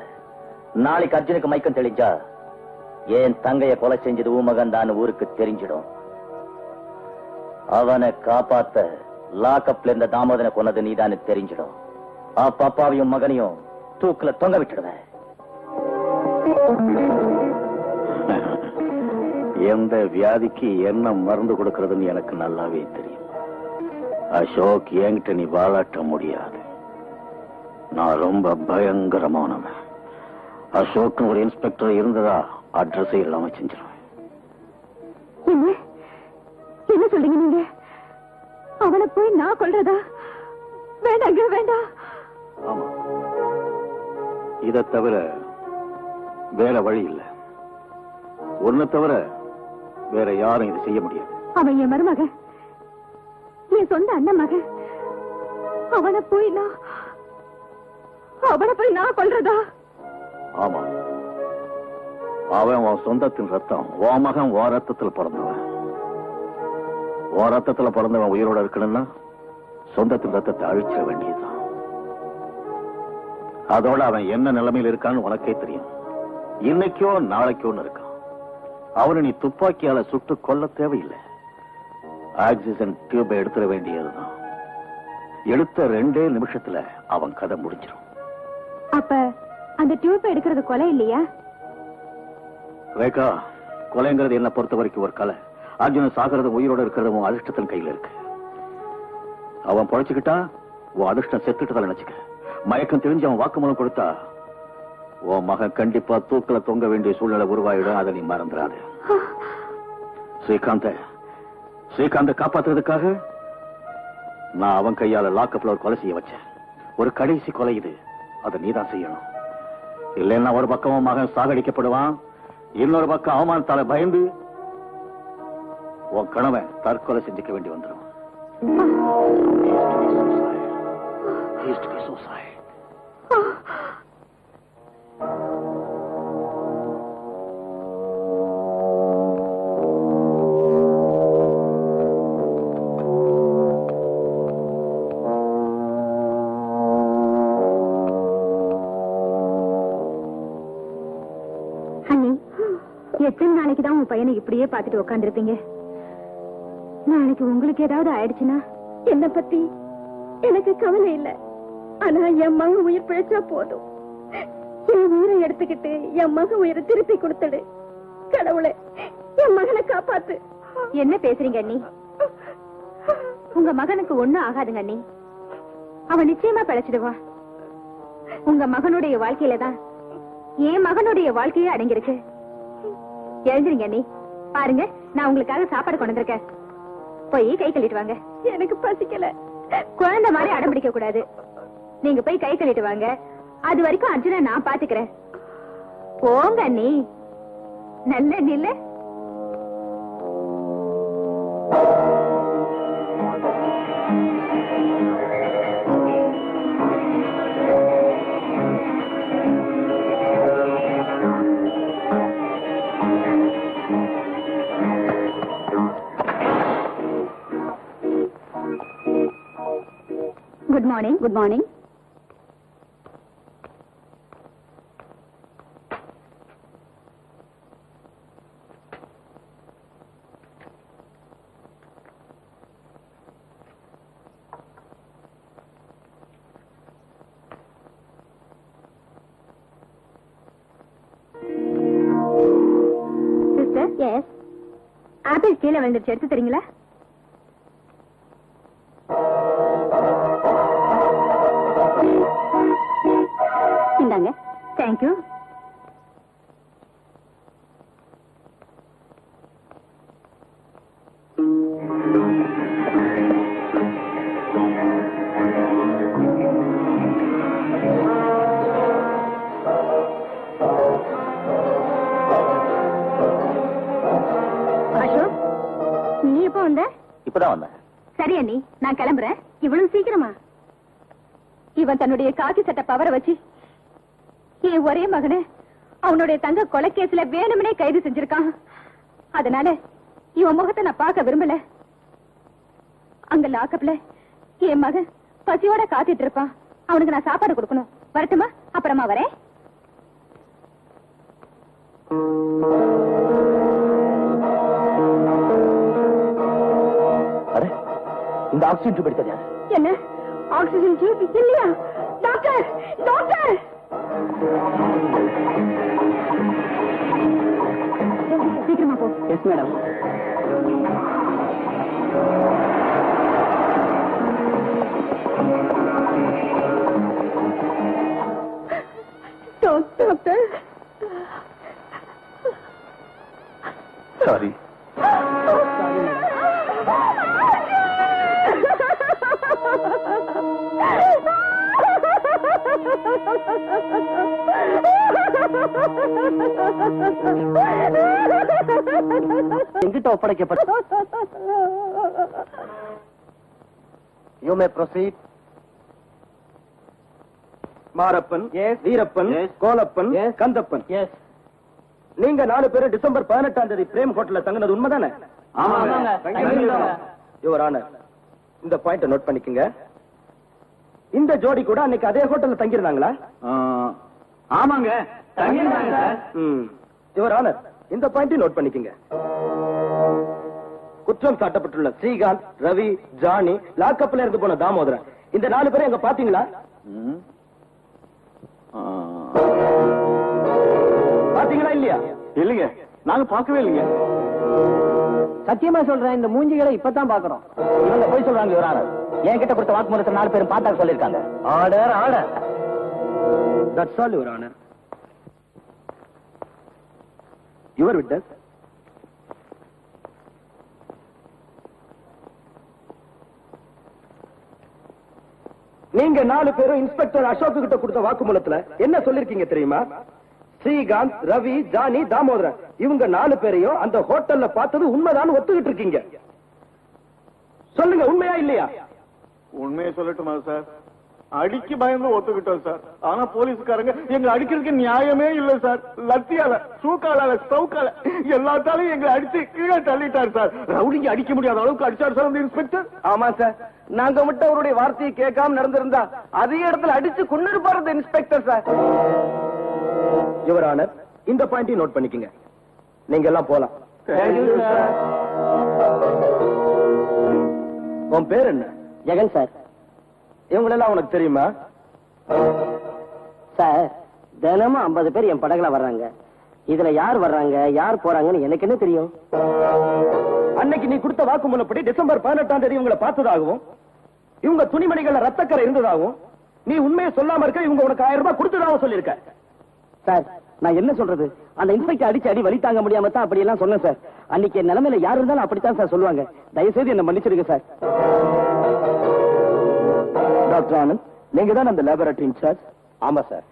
நாளைக்கு அர்ஜுனுக்கு மயக்கம் தெளிஞ்சா என் தங்கைய கொலை செஞ்சது உன் மகன் தான் ஊருக்கு தெரிஞ்சிடும். அவனை காப்பாத்த லாக்கப்ல இருந்த தாமோதனை கொன்னது நீதான் தெரிஞ்சிடும். அப்பாவையும் மகனையும் தூக்குல தொங்க விட்டுடுவேன். எந்த வியாதிக்கு என்ன மருந்து கொடுக்கறதுன்னு எனக்கு நல்லாவே தெரியும். அசோக் என்கிட்ட நீ வாழாட்ட முடியாது. நான் ரொம்ப பயங்கரமானவன். அசோக் ஒரு இன்ஸ்பெக்டர் இருந்ததா அட்ரஸை இல்லாம செஞ்சிருவேன். என்ன சொல்றீங்க நீங்க? அவனை போய் நான் கொல்றதா? வேண்டாங்க, வேண்டாம். ஆமா, இதை தவிர வேற வழி இல்லை. ஒன்ன தவிர வேற யாரும் இதை செய்ய முடியாது. அவன் என் மருமகன், என் சொந்த அண்ணன் மகன். அவனை போய் நான் கொல்றதா? ஆமா, அவன் உன் சொந்தத்தின் ரத்தம். உன் மகன் உன் ரத்தத்தில் பிறந்தவன். உன் ரத்தத்துல பிறந்தவன் உயிரோட இருக்கணும்னா சொந்தத்தின் ரத்தத்தை அழிச்சிட வேண்டியதுதான். அதோட அவன் என்ன நிலைமையில் இருக்கான்னு உனக்கே தெரியும். இன்னைக்கோ நாளைக்கோன்னு இருக்கான். அவனை நீ துப்பாக்கியால சுட்டு கொல்ல தேவையில்லை. ஆக்சிஜன் டியூபை எடுத்துட வேண்டியதுதான். எடுத்த 2 நிமிஷத்துல அவன் கதை முடிஞ்சிடும். அப்ப அந்த டியூப் எடுக்கிறது கொலை இல்லையா? ரேகா, கொலைங்கிறது என்ன பொறுத்த வரைக்கும் ஒரு கலை. அர்ஜுனன் சாகிறது உயிரோட இருக்கிறதும் அதிர்ஷ்டத்தின் கையில இருக்கு. அவன் பொழைச்சுக்கிட்டா உன் அதிர்ஷ்டம் செத்துட்டு நினைச்சுக்க. மயக்கம் தெரிஞ்சு அவன் வாக்குமூலம் கொடுத்தா உன் மகன் கண்டிப்பா தூக்கல தொங்க வேண்டிய சூழ்நிலை உருவாயிடும். அதை நீ மறந்துடாது. ஸ்ரீகாந்த காப்பாத்துறதுக்காக நான் அவன் கையால லாக்கப்ல ஒரு கொலை செய்ய வச்சேன். ஒரு கடைசி கொலை இது. அதை நீதான் செய்யணும். இல்லைன்னா ஒரு பக்கம் மகன் சாகடிக்கப்படுவான், இன்னொரு பக்கம் அவமானத்தால பயந்து உன் கணவன் தற்கொலை செஞ்சுக்க வேண்டி வந்துடும். எத்தனை நாளைக்கு தான் உன் பையனை இப்படியே பார்த்துட்டு உட்காந்துருப்பீங்க? நாளைக்கு உங்களுக்கு ஏதாவது ஆயிடுச்சுன்னா என்ன பத்தி எனக்கு கவலை இல்ல. ஆனா என் மகன் உயிர் பிழைச்சா போதும். என் உயிரை எடுத்துக்கிட்டு என் மகன் உயிரை திருப்பி கொடுத்துடு. கடவுளே, என் மகனை காப்பாத்து. என்ன பேசுறீங்க அண்ணி? உங்க மகனுக்கு ஒண்ணும் ஆகாதுங்க அண்ணி. அவன் நிச்சயமா பிழைச்சிடுவான். உங்க மகனுடைய வாழ்க்கையில தான் என் மகனுடைய வாழ்க்கையே அடங்கிருக்கு. எழுந்துருங்க அண்ணி. பாருங்க, நான் உங்களுக்காக சாப்பாடு கொண்டு வந்திருக்கேன். போய் கை கழுவிட்டு வாங்க. எனக்கு பசிக்கல. குழந்தை மாதிரி அடம்பிடிக்க கூடாது. நீங்க போய் கை கழுவிட்டு வாங்க. அது வரைக்கும் அர்ஜுனா நான் பாத்துக்கிறேன். போங்க அண்ணி. நல்ல நில்ல. Good morning. Good morning. Sister? Yes. Apple கீழே விழுந்துருச்சு, எடுத்து தரீங்களா? இந்தாங்க. தேங்க்யூ. இப்பதான் வந்தேன். சரி அண்ணி, நான் கிளம்புறேன். இவ்வளவு சீக்கிரமா? இவன் தன்னுடைய காக்கி சட்ட பவரை வச்சு என் ஒரே மகனை அவனுடைய தங்க கொலைக்கேஸ்ல வேணும்னே கைது செஞ்சிருக்கான். அதனால இவன் முகத்தை நான் பார்க்க விரும்பல. அங்க லாக்கப்ல என் மகன் பசியோட காத்துட்டு இருப்பான். அவனுக்கு நான் சாப்பாடு கொடுக்கணும். வரட்டுமா? அப்புறமா வரேன். இந்த ஆக்சிஜன் டியூப் எடுத்தது யாரு? என்ன ஆக்சிஜன் டியூப் இல்லையா? Doctor, doctor! சீக்கிரமா போ. Yes madam. Doctor, sorry. எங்கிட்ட ஒப்படைக்கப்பட்ட You may proceed. Marappan, Veerappan, Kolappan, Kandappan. நீங்க 4 பேரும் டிசம்பர் 18ஆம் தேதி பிரேம் ஹோட்டல்ல தங்கினது உண்மைதானே? யுவர் ஆனர், இந்த பாயிண்ட் நோட் பண்ணிக்கங்க. இந்த ஜோடி கூட அன்னைக்கு அதே ஹோட்டல்ல தங்கியிருந்தாங்களா? ஆமாங்க, யுவர் ஆனர், இந்த பாயிண்ட் நோட் பண்ணிக்கங்க. குற்றம் சாட்டப்பட்டுள்ள ஸ்ரீகாந்த், ரவி, ஜானி, லாக்கப்ல இருந்து போன தாமோதரன், இந்த 4 பேரும் எங்க பாத்தீங்களா? பாத்தீங்களா இல்லையா? இல்லைங்க, நாங்க பார்க்கவே இல்லைங்க. சத்தியமா சொல்றேன், இந்த மூஞ்சிகளை இப்பதான் பாக்குறோம். இவங்க போய் சொல்றாங்க யுவர் ஆனர். என்கிட்ட கொடுத்த வாக்குமூலத்தை 4 பேரும் பார்த்தா சொல்லிருக்காங்க. Order, order. That's all, Your Honor. Your witness. நீங்க 4 பேரும் இன்ஸ்பெக்டர் அசோக் கிட்ட கொடுத்த வாக்குமூலத்துல என்ன சொல்லிருக்கீங்க தெரியுமா? ஸ்ரீகாந்த், ரவி, ஜானி, தாமோதரன் இவங்க 4 பேரையும் அந்த ஹோட்டல்ல பார்த்தது உண்மைதான் ஒத்துக்கிட்டு இருக்கீங்க. சொல்லுங்க, உண்மையா இல்லையா? உண்மையை சொல்லட்டுமா சார்? அடிக்கு பயந்து ஒத்துக்கிட்டோம் சார். ஆனா போலீஸ்காரங்க எங்களை அடிக்கிறதுக்கு நியாயமே இல்ல சார். லத்தியால, சூக்கால, சவுக்கால எல்லாத்தாலையும் எங்களை அடிச்சு கீழே தள்ளிட்டார் சார். ரவுடிங்க அடிக்க முடியாத அளவுக்கு அடிச்சார் சார் அந்த இன்ஸ்பெக்டர். ஆமா சார், நாங்க மட்டும் அவருடைய வார்த்தையை கேட்காம நடந்திருந்தா அதே இடத்துல அடிச்சு கொன்னிருப்பார் அந்த இன்ஸ்பெக்டர் சார். யுவர் ஆனர், இந்த பாயிண்டையும் நோட் பண்ணிக்கங்க. நீங்க எல்லாம் போலாம். உன் பேர் என்ன? ஜெகன் சார். இவங்களெல்லாம் உனக்கு தெரியுமா? சார், தினமும் 50 பேர் என் படகுல வர்றாங்க. இதுல யார் வர்றாங்க, யார் போறாங்கன்னு எனக்கு என்ன தெரியும்? அன்னைக்கு நீ கொடுத்த வாக்குமூலப்படி டிசம்பர் 18ஆம் தேதி இவங்களை பார்த்ததாகவும், இவங்க துணிமணிகள்ல ரத்தக்கரை இருந்ததாகவும், நீ உண்மையை சொல்லாம இருக்க இவங்க உனக்கு 1000 ரூபாய் கொடுத்ததாகவும் சொல்லியிருக்க. சார், நான் என்ன சொல்றது? அந்த இன்ஸ்பெக்டர் அடிச்சு அடி வலி தாங்க முடியாம தான் அப்படி எல்லாம் சொன்னேன் சார். அன்னைக்கு என் நிலைமையில யார் இருந்தாலும் அப்படித்தான் சார் சொல்லுவாங்க. தயவுசெய்து என்ன மன்னிச்சிருங்க சார். டாக்டர் ஆனந்த், நீங்க தான் அந்த லேபரட்டரி இன்சார்ஜ்? ஆமா சார்.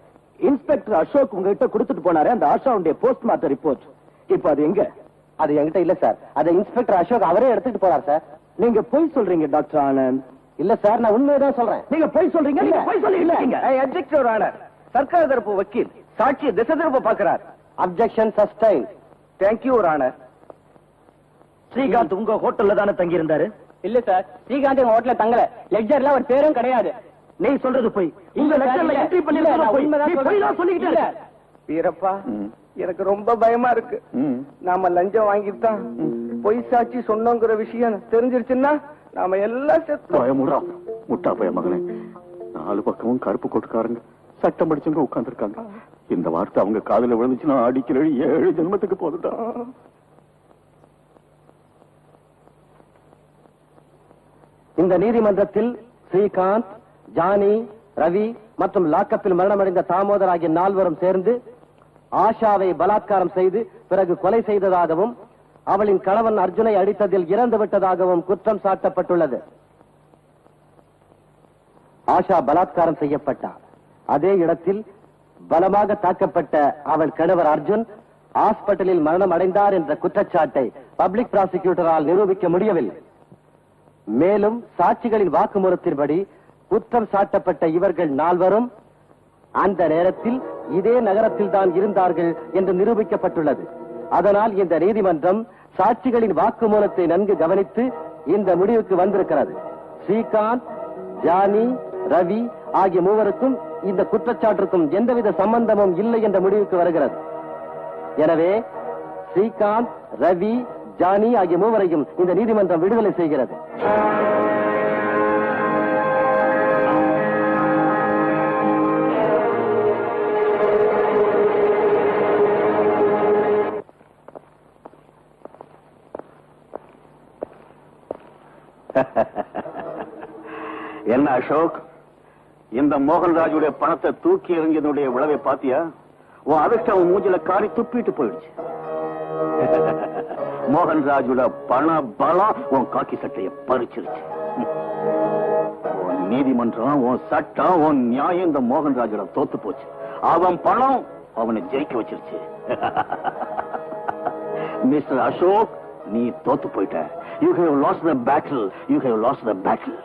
இன்ஸ்பெக்டர் அசோக் உங்ககிட்ட கொடுத்துட்டு போனாரு அந்த ஆஷாவுடைய போஸ்ட்மார்ட்டம் ரிப்போர்ட். இப்ப அது எங்க? அது என்கிட்ட இல்ல சார். அது இன்ஸ்பெக்டர் அசோக் அவரே எடுத்துட்டு போறார் சார். நீங்க பொய் சொல்றீங்க டாக்டர் ஆனந்த். இல்ல சார், நான் உண்மையதான் சொல்றேன். நீங்க பொய் சொல்றீங்க. நீங்க பொய் சொல்லிருக்கீங்க. Object your honour. சர்க்கார் தரப்பு வக்கீல் சாட்சியை திசை திருப்ப பார்க்கிறார். Objection sustain. Thank you your honour. Srikanth உங்க ஹோட்டல்ல தானே தங்கி இருந்தாரு? இல்ல சார், ஸ்ரீகாந்த் எங்க ஹோட்டல்ல தங்கல. லெக்சர்ல ஒரு பேரும் கிடையாது. நீ சொல்றது போய். உங்க லெக்சர்ல என்ட்ரி பண்ணிருந்தா போய். நீ போய் தான் சொல்லிக்கிட்டே இருக்க. வீரப்பா, எனக்கு ரொம்ப பயமா இருக்கு. நாம லஞ்சம் வாங்கித்தான் பொய் சாட்சி சொன்னோங்கிற விஷயம் தெரிஞ்சிருச்சுன்னா நாம எல்லாம் செத்து. முட்டா பய மகனே, 4 பக்கமும் கருப்பு கொட்டுக்காரங்க சட்டம் படிச்சவங்க உட்கார்ந்துருக்காங்க. இந்த வார்த்தை அவங்க காதுல விழுந்துச்சுன்னா அடிக்கிற 7 ஜென்மத்துக்கு போதுதான். இந்த நீதிமன்றத்தில் ஸ்ரீகாந்த், ஜானி, ரவி மற்றும் லாக்கப்பில் மரணமடைந்த தாமோதர் ஆகிய 4வரும் சேர்ந்து ஆஷாவை பலாத்காரம் செய்து பிறகு கொலை செய்ததாகவும் அவளின் கணவன் அர்ஜுனை அடித்ததில் இறந்து விட்டதாகவும் குற்றம் சாட்டப்பட்டுள்ளது. ஆஷா பலாத்காரம் செய்யப்பட்டார். அதே இடத்தில் பலமாக தாக்கப்பட்ட அவள் கணவர் அர்ஜுன் ஹாஸ்பிட்டலில் மரணம் அடைந்தார் என்ற குற்றச்சாட்டை பப்ளிக் பிராசிக்யூட்டரால் நிரூபிக்க முடியவில்லை. மேலும் சாட்சிகளின் வாக்குமூலத்தின்படி குற்றம் சாட்டப்பட்ட இவர்கள் 4 அந்த நேரத்தில் இதே நகரத்தில் தான் இருந்தார்கள் என்று நிரூபிக்கப்பட்டுள்ளது. அதனால் இந்த நீதிமன்றம் சாட்சிகளின் வாக்குமூலத்தை நன்கு கவனித்து இந்த முடிவுக்கு வந்திருக்கிறது. ஸ்ரீகாந்த், ஜானி, ரவி ஆகிய மூவருக்கும் இந்த குற்றச்சாட்டுக்கும் எந்தவித சம்பந்தமும் இல்லை என்ற முடிவுக்கு வருகிறது. எனவே ஸ்ரீகாந்த், ரவி, ஜானி ஆகிய மூவரையும் இந்த நீதிமன்றம் விடுதலை செய்கிறது. என்ன அசோக், இந்த மோகன்ராஜுடைய பணத்தை தூக்கி எறிஞ்சதுடைய விளைவை பாத்தியா? உன் அதிர்ஷ்டம் மூஞ்சில காரி துப்பிட்டு போயிடுச்சு. மோகன்ராஜோட பண பலம் உன் காக்கி சட்டையை பறிச்சிருச்சு. உன் நீதிமன்றம், உன் சட்டம், உன் நியாயம் இந்த மோகன்ராஜோட தோத்து போச்சு. அவன் பணம் அவனை ஜெயிக்க வச்சிருச்சு. மிஸ்டர் அசோக், நீ தோத்து போயிட்ட. You have lost the battle. You have lost the battle.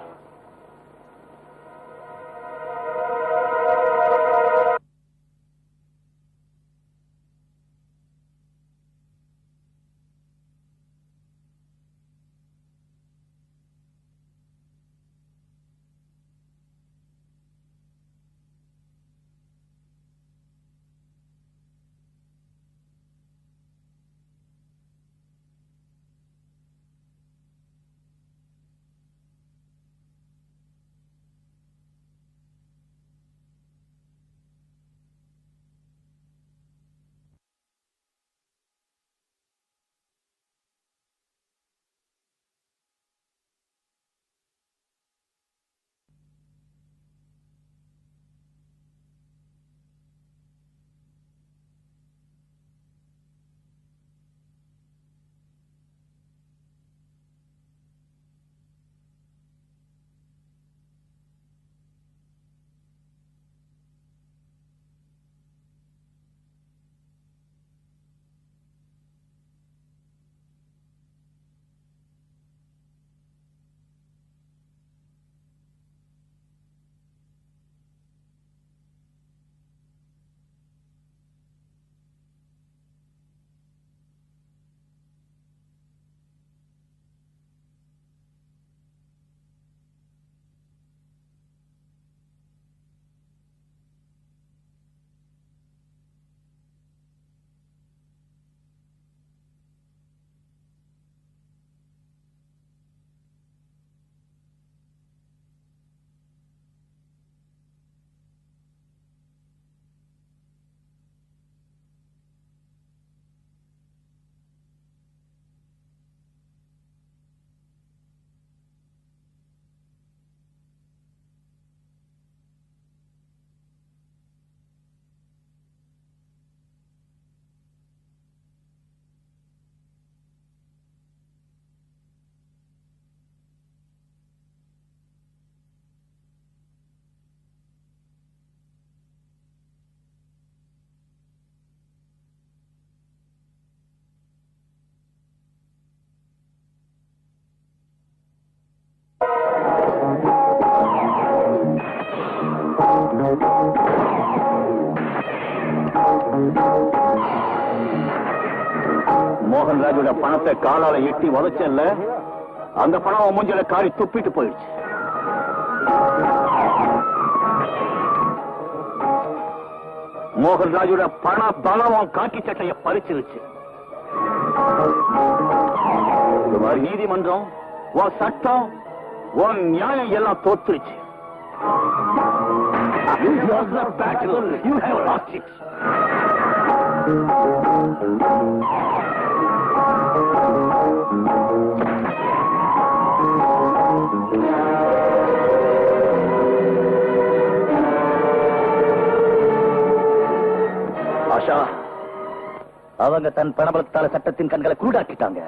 மோகன்ராஜோட பணத்தை காலால எட்டி உதைச்சல்ல, அந்த பணம் மூஞ்சில காரி துப்பிட்டு போயிடுச்சு. மோகன்ராஜோட பண பலம் காக்கி சட்டைய பறிச்சிருச்சு. நீதிமன்றம், உன் சட்டம், உன் நியாயம் எல்லாம் தோத்துருச்சு. You lost the battle. You have lost it. Asha, அவங்க தன் பணபலத்தால சட்டத்தின் கண்களை குருடாக்கிட்டாங்க.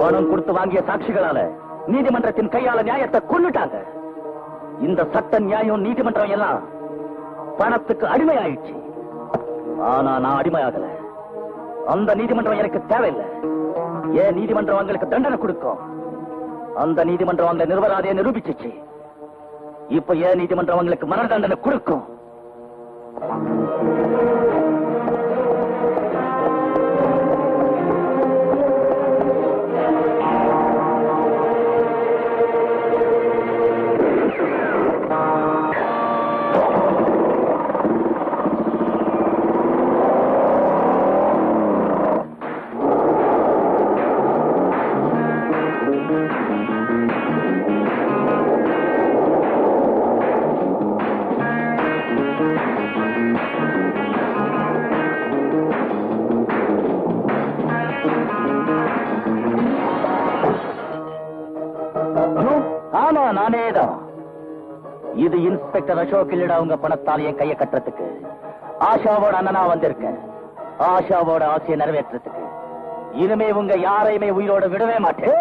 பணம் கொடுத்து வாங்கிய சாட்சிகளால நீதிமன்றத்தின் கையால நியாயத்தை கொன்னுட்டாங்க. இந்த சட்ட நியாயம் நீதிமன்றம் எல்லாம் பணத்துக்கு அடிமையாயிடுச்சு. ஆனா நான் அடிமையாகல. அந்த நீதிமன்றம் எனக்கு தேவையில்லை. ஏன் நீதிமன்றம் அவங்களுக்கு தண்டனை கொடுக்கும். அந்த நீதிமன்றம் அவங்களை நிர்வராதையை நிரூபிச்சிச்சு. இப்ப ஏன் நீதிமன்றம் அவங்களுக்கு மரண தண்டனை கொடுக்கும்? ஆமா, நானேதான். இது இன்ஸ்பெக்டர் அசோக் இல்லடா. உங்க பணத்தால் என் கையை கட்டுறதுக்கு ஆஷாவோட அண்ணனா வந்திருக்கேன். ஆஷாவோட ஆசையை நிறைவேற்றத்துக்கு. இனிமே உங்க யாரையுமே உயிரோட விடவே மாட்டேன்.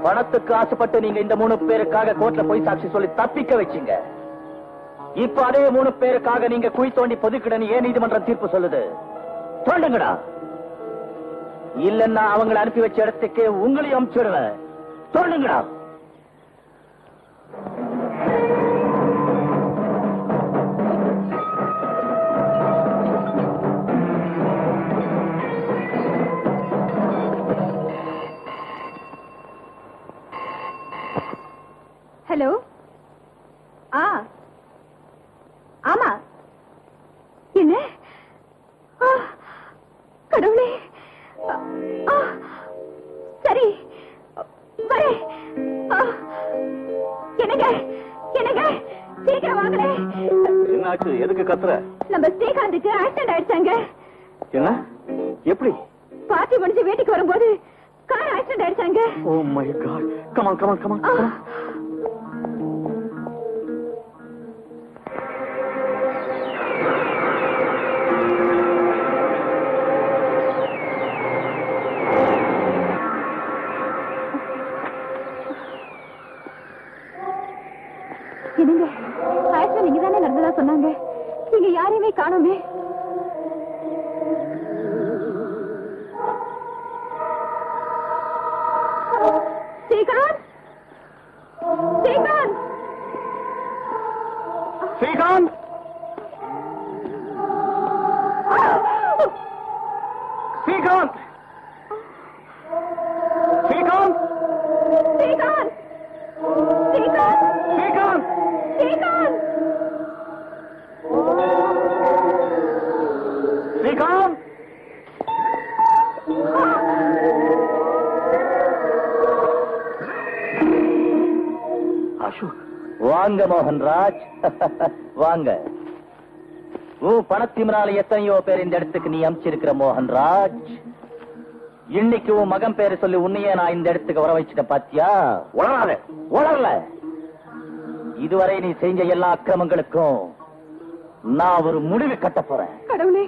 பணத்துக்கு ஆசைப்பட்டு நீங்க இந்த 3 பேருக்காக கோர்ட்ல போய் சாட்சி சொல்லி தப்பிக்க வச்சீங்க. இப்ப அதே 3 பேருக்காக நீங்க குழி தோண்டி பொதுக்கிடன்னு ஏன் நீதிமன்றம் தீர்ப்பு சொல்லுது? சொல்லுங்கடா. இல்லன்னா அவங்களை அனுப்பி வச்ச இடத்துக்கு உங்களையும் அனுப்பிச்சுடுவேன். சொல்லுங்கடா. ஹலோ. ஆமா. என்ன? கடவுளே. சரி வரேன். என்னங்க என்னங்க சீக்கிரம் வாங்களே. என்னாச்சு? எதுக்கு கத்துற? நம்ம ஸ்ரீகாந்துக்கு ஆக்சிடென்ட் ஆயிடுச்சாங்க. என்ன? எப்படி? பார்ட்டி முடிஞ்சு வீட்டுக்கு வரும்போது கார் ஆக்சிடென்ட் ஆயிடுச்சாங்க. Oh my god. Come on come on come on. என்னங்க ஆக்சிடென்ட் நீங்க தானே நடந்ததா சொன்னாங்க. நீங்க யாரையுமே காணோமே. ஸ்ரீகாந்த் ஸ்ரீகாந்த் ஸ்ரீகாந்த் வாங்க மோகன்ராஜ், வாங்க. உன் பணத்திமிரால எத்தனையோ பேர் இந்த இடத்துக்கு நீ அமிச்சிருக்கிற மோகன்ராஜ். இன்னைக்கு உன் மகன் பேரை சொல்லி உன்னையே நான் இந்த இடத்துக்கு வர வச்சுட்ட பாத்தியா? உளரல. இதுவரை நீ செஞ்ச எல்லா அக்கிரமங்களுக்கும் நான் ஒரு முடிவு கட்ட போறேன். கடவுளே,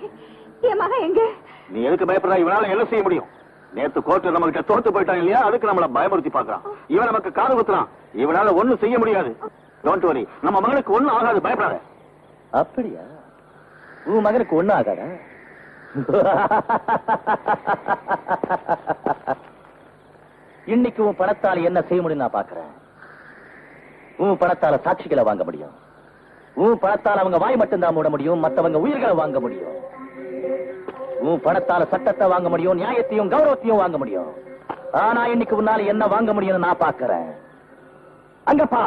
என் மகன் எங்க? நீ எதுக்கு பயப்படுற? இவனால என்ன செய்ய முடியும்? நேத்து கோர்ட்டு நம்ம கிட்ட தோத்து போயிட்டான் இல்லையா, அதுக்கு நம்மள பயமுறுத்தி பாக்குறான். இவன் நமக்கு காது குத்துறான். இவனால ஒண்ணும் செய்ய முடியாது. டோன்ட் வரி, நம்ம மகனுக்கு ஒண்ணும் ஆகாது, பயப்படாத. அப்படியா? உன் மகனுக்கு ஒண்ணும் ஆகாதா? இன்னைக்கு உன் பணத்தால என்ன செய்ய முடியும் நான் பாக்குறேன். உன் பணத்தால சாட்சிகளை வாங்க முடியும். உன் பணத்தால அவங்க வாய் மட்டும்தான் மூட முடியும், மத்தவங்க உயிர்களை வாங்க முடியும். உன் பணத்தால சட்டத்தை வாங்க முடியும், நியாயத்தையும் கௌரவத்தையும் வாங்க முடியும். ஆனா இன்னைக்கு உன்னால என்ன வாங்க முடியும்னு நான் பாக்குறேன். அங்கப்பா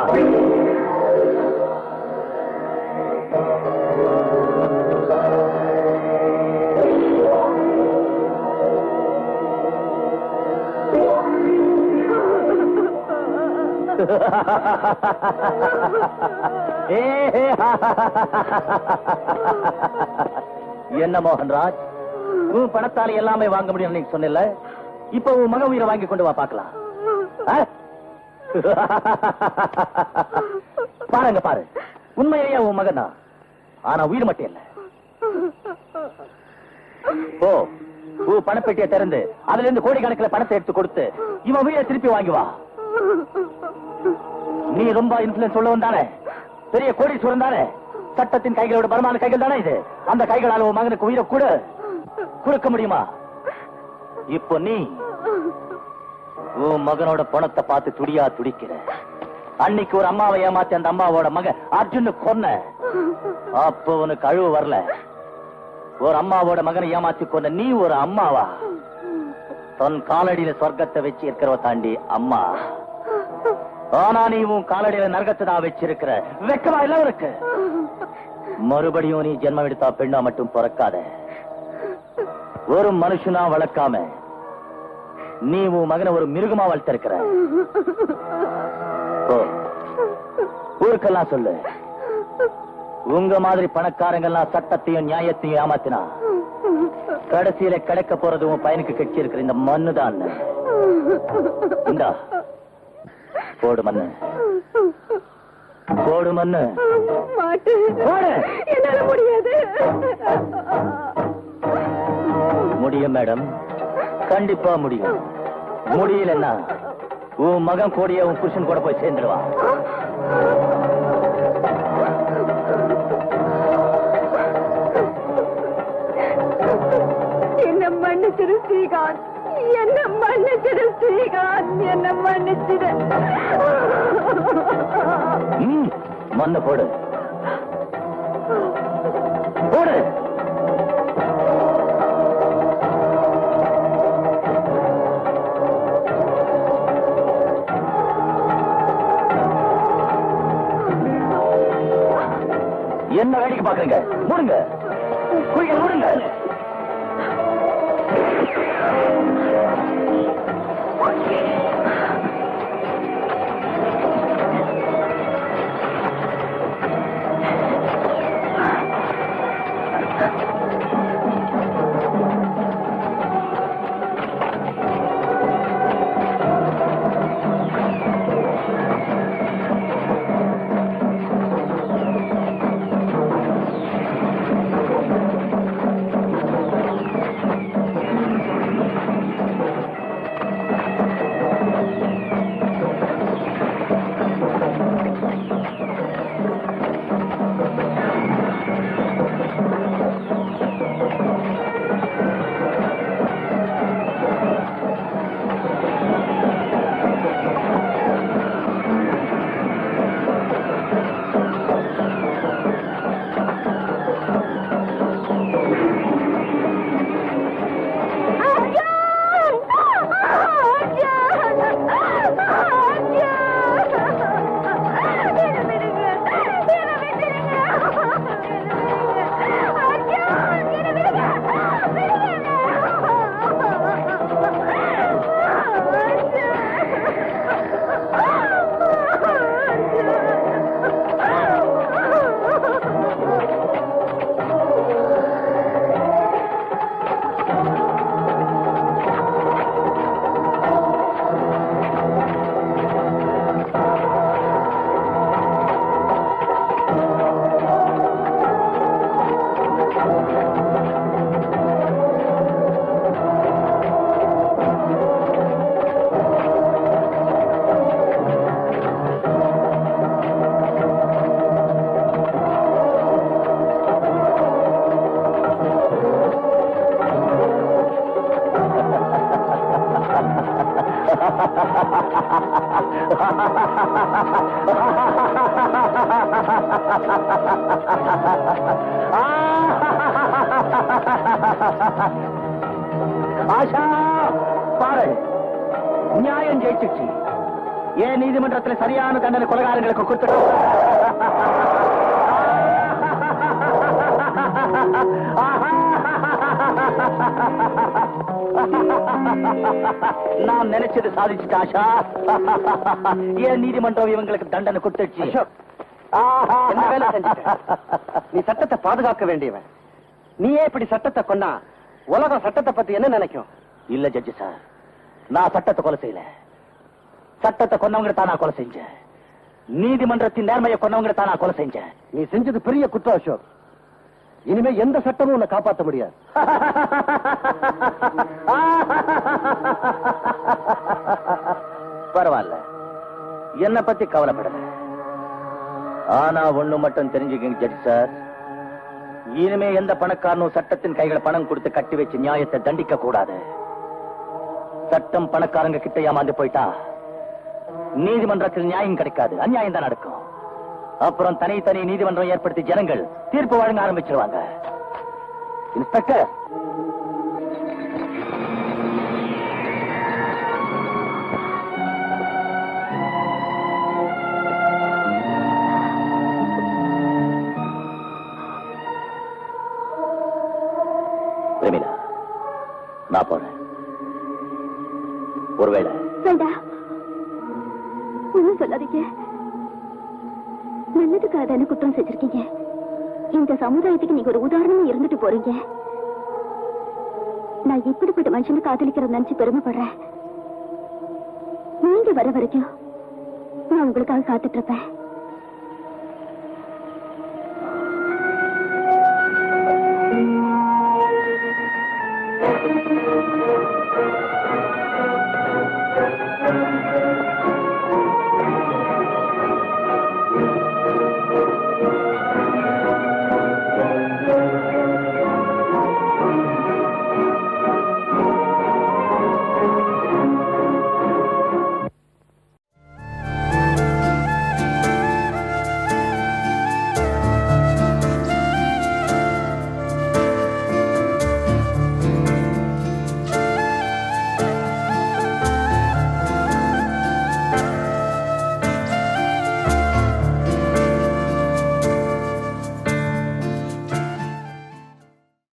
என்ன மோகன்ராஜ், உன் பணத்தால எல்லாமே வாங்க முடியும் நீங்க சொன்ன. இப்ப உன் மக உயிரை வாங்கி கொண்டு வா பாக்கலாம். பாருங்க பாரு, உண்மையிலேயே உன் மகன் தான். ஆனா உயிர் மட்டும் இல்ல. ஓ, பணப்பெட்டியை திறந்து அதுல இருந்து கோடிக்கணக்கில் பணத்தை எடுத்து கொடுத்து இவன் உயிரை திருப்பி வாங்கி வா. நீ ரொம்ப இன்ஃபுளுன்ஸ் உள்ளவன் தானே, பெரிய கோடீஸ்வரன் தானே. சட்டத்தின் கைகளோட பலமான கைகள் தானே இது. அந்த கைகளால் உன் மகனுக்கு உயிரை கொடுக்க முடியுமா? இப்போ நீ உன் மகனோட பணத்தை பார்த்து துடியா துடிக்கிற. அன்னைக்கு ஒரு அம்மாவை ஏமாத்தி அந்த அம்மாவோட மகன் அர்ஜுனு கொன்ன. அப்போ உனக்கு அழுவு வரல. ஒரு அம்மாவோட மகனை ஏமாத்தி கொன்ன நீ ஒரு அம்மாவா? தன் காலடியில சொர்க்கத்தை வச்சு இருக்கிறவ தாண்டி அம்மா. ஆனா நீ உன் காலடியில நரகத்தை தான் வச்சிருக்கிற. வெக்கமா இல்ல இருக்கு? மறுபடியும் நீ ஜென்மம் எடுத்தா பெண்ணா மட்டும் பிறக்காத. ஒரு மனுஷனா வளர்க்காம நீ உன் மகனை ஒரு மிருகமா வளர்த்திருக்கிற. ஊருக்கெல்லாம் சொல்லு, உங்க மாதிரி பணக்காரங்கெல்லாம் சட்டத்தையும் நியாயத்தையும் ஏமாத்தினா கடைசியில கிடைக்க போறது உன் பையனுக்கு கட்சி இருக்கிற இந்த மண்ணு தான். இந்தா போடு மண்ணு, போடு மண்ணு. என்னால முடியாது. முடியும் மேடம், கண்டிப்பா முடியும். முடியலன்னா உன் மகன் கோடிய உன் புருஷன் கூட போய் சேர்ந்துடுவான். என்ன மன்னிச்சிரு ஸ்ரீகாந்த், என்ன மன்னிச்சிரு ஸ்ரீகாந்த், என்ன மன்னிச்சிரு. மண்ணு போடு, போடு. என்ன வேடிக்கை பாக்குறீங்க? மூடுங்க, குழிகள் மூடுங்க. ஆஷா பாரு, நியாயம் ஜெயிச்சிச்சு. ஏன் நீதிமன்றத்தில் சரியான தண்டனை கொலைகாரங்களுக்கு கொடுத்துட்டோம். நான் நினைச்சது சாதிச்சுட்டு ஆஷா. ஏன் நீதிமன்றம் இவங்களுக்கு தண்டனை கொடுத்துச்சு. என்ன வேலை செஞ்சுட்ட? நீ சட்டத்தை பாதுகாக்க வேண்டியவன். நீயே இப்படி சட்டத்தை கொண்டா உலகம் சட்டத்தை பத்தி என்ன நினைக்கும்? இல்ல ஜட்ஜி சார், நான் சட்டத்தை கொலை செய்யல. சட்டத்தை கொன்னவங்க தான் நான் கொலை செஞ்சேன். நீதிமன்றத்தின் நேர்மையை கொன்னவங்க தான் நான் கொலை செஞ்சேன். நீ செஞ்சது பெரிய குற்றம் அசோக். இனிமே எந்த சட்டமும் உன்னை காப்பாற்ற முடியாது. பரவாயில்ல, என்ன பத்தி கவலைப்படல. ஆனா ஒண்ணு மட்டும் தெரிஞ்சுக்கங்க ஜட்ஜி சார், இனிமே எந்த பணக்காரனும் சட்டத்தின் கைகளை பணம் கொடுத்து கட்டி வச்சு நியாயத்தை தண்டிக்க கூடாது. சட்டம் பணக்காரங்க கிட்ட ஏமாந்து போயிட்டா நீதிமன்றத்தில் நியாயம் கிடைக்காது, அநியாயம் தான் நடக்கும். அப்புறம் தனி நீதிமன்றம் ஏற்படுத்தி ஜனங்கள் தீர்ப்பு வழங்க ஆரம்பிச்சிருவாங்க. இன்ஸ்பெக்டர், பிரமிளா, நான் போறேன். ஒருவேளை வேண்டாம், ஒன்னும் சொல்லாதீங்க. நல்லதுக்காக தானே குற்றம் செஞ்சிருக்கீங்க. இந்த சமுதாயத்துக்கு நீங்க ஒரு உதாரணமா இருந்துட்டு போறீங்க. நான் இப்படிப்பட்ட மனுஷனை காதலிக்கிறத நினைச்சு பெருமைப்படுறேன். நீங்க வர வரைக்கும் நான் உங்களுக்காக காத்துட்டு இருப்பேன்.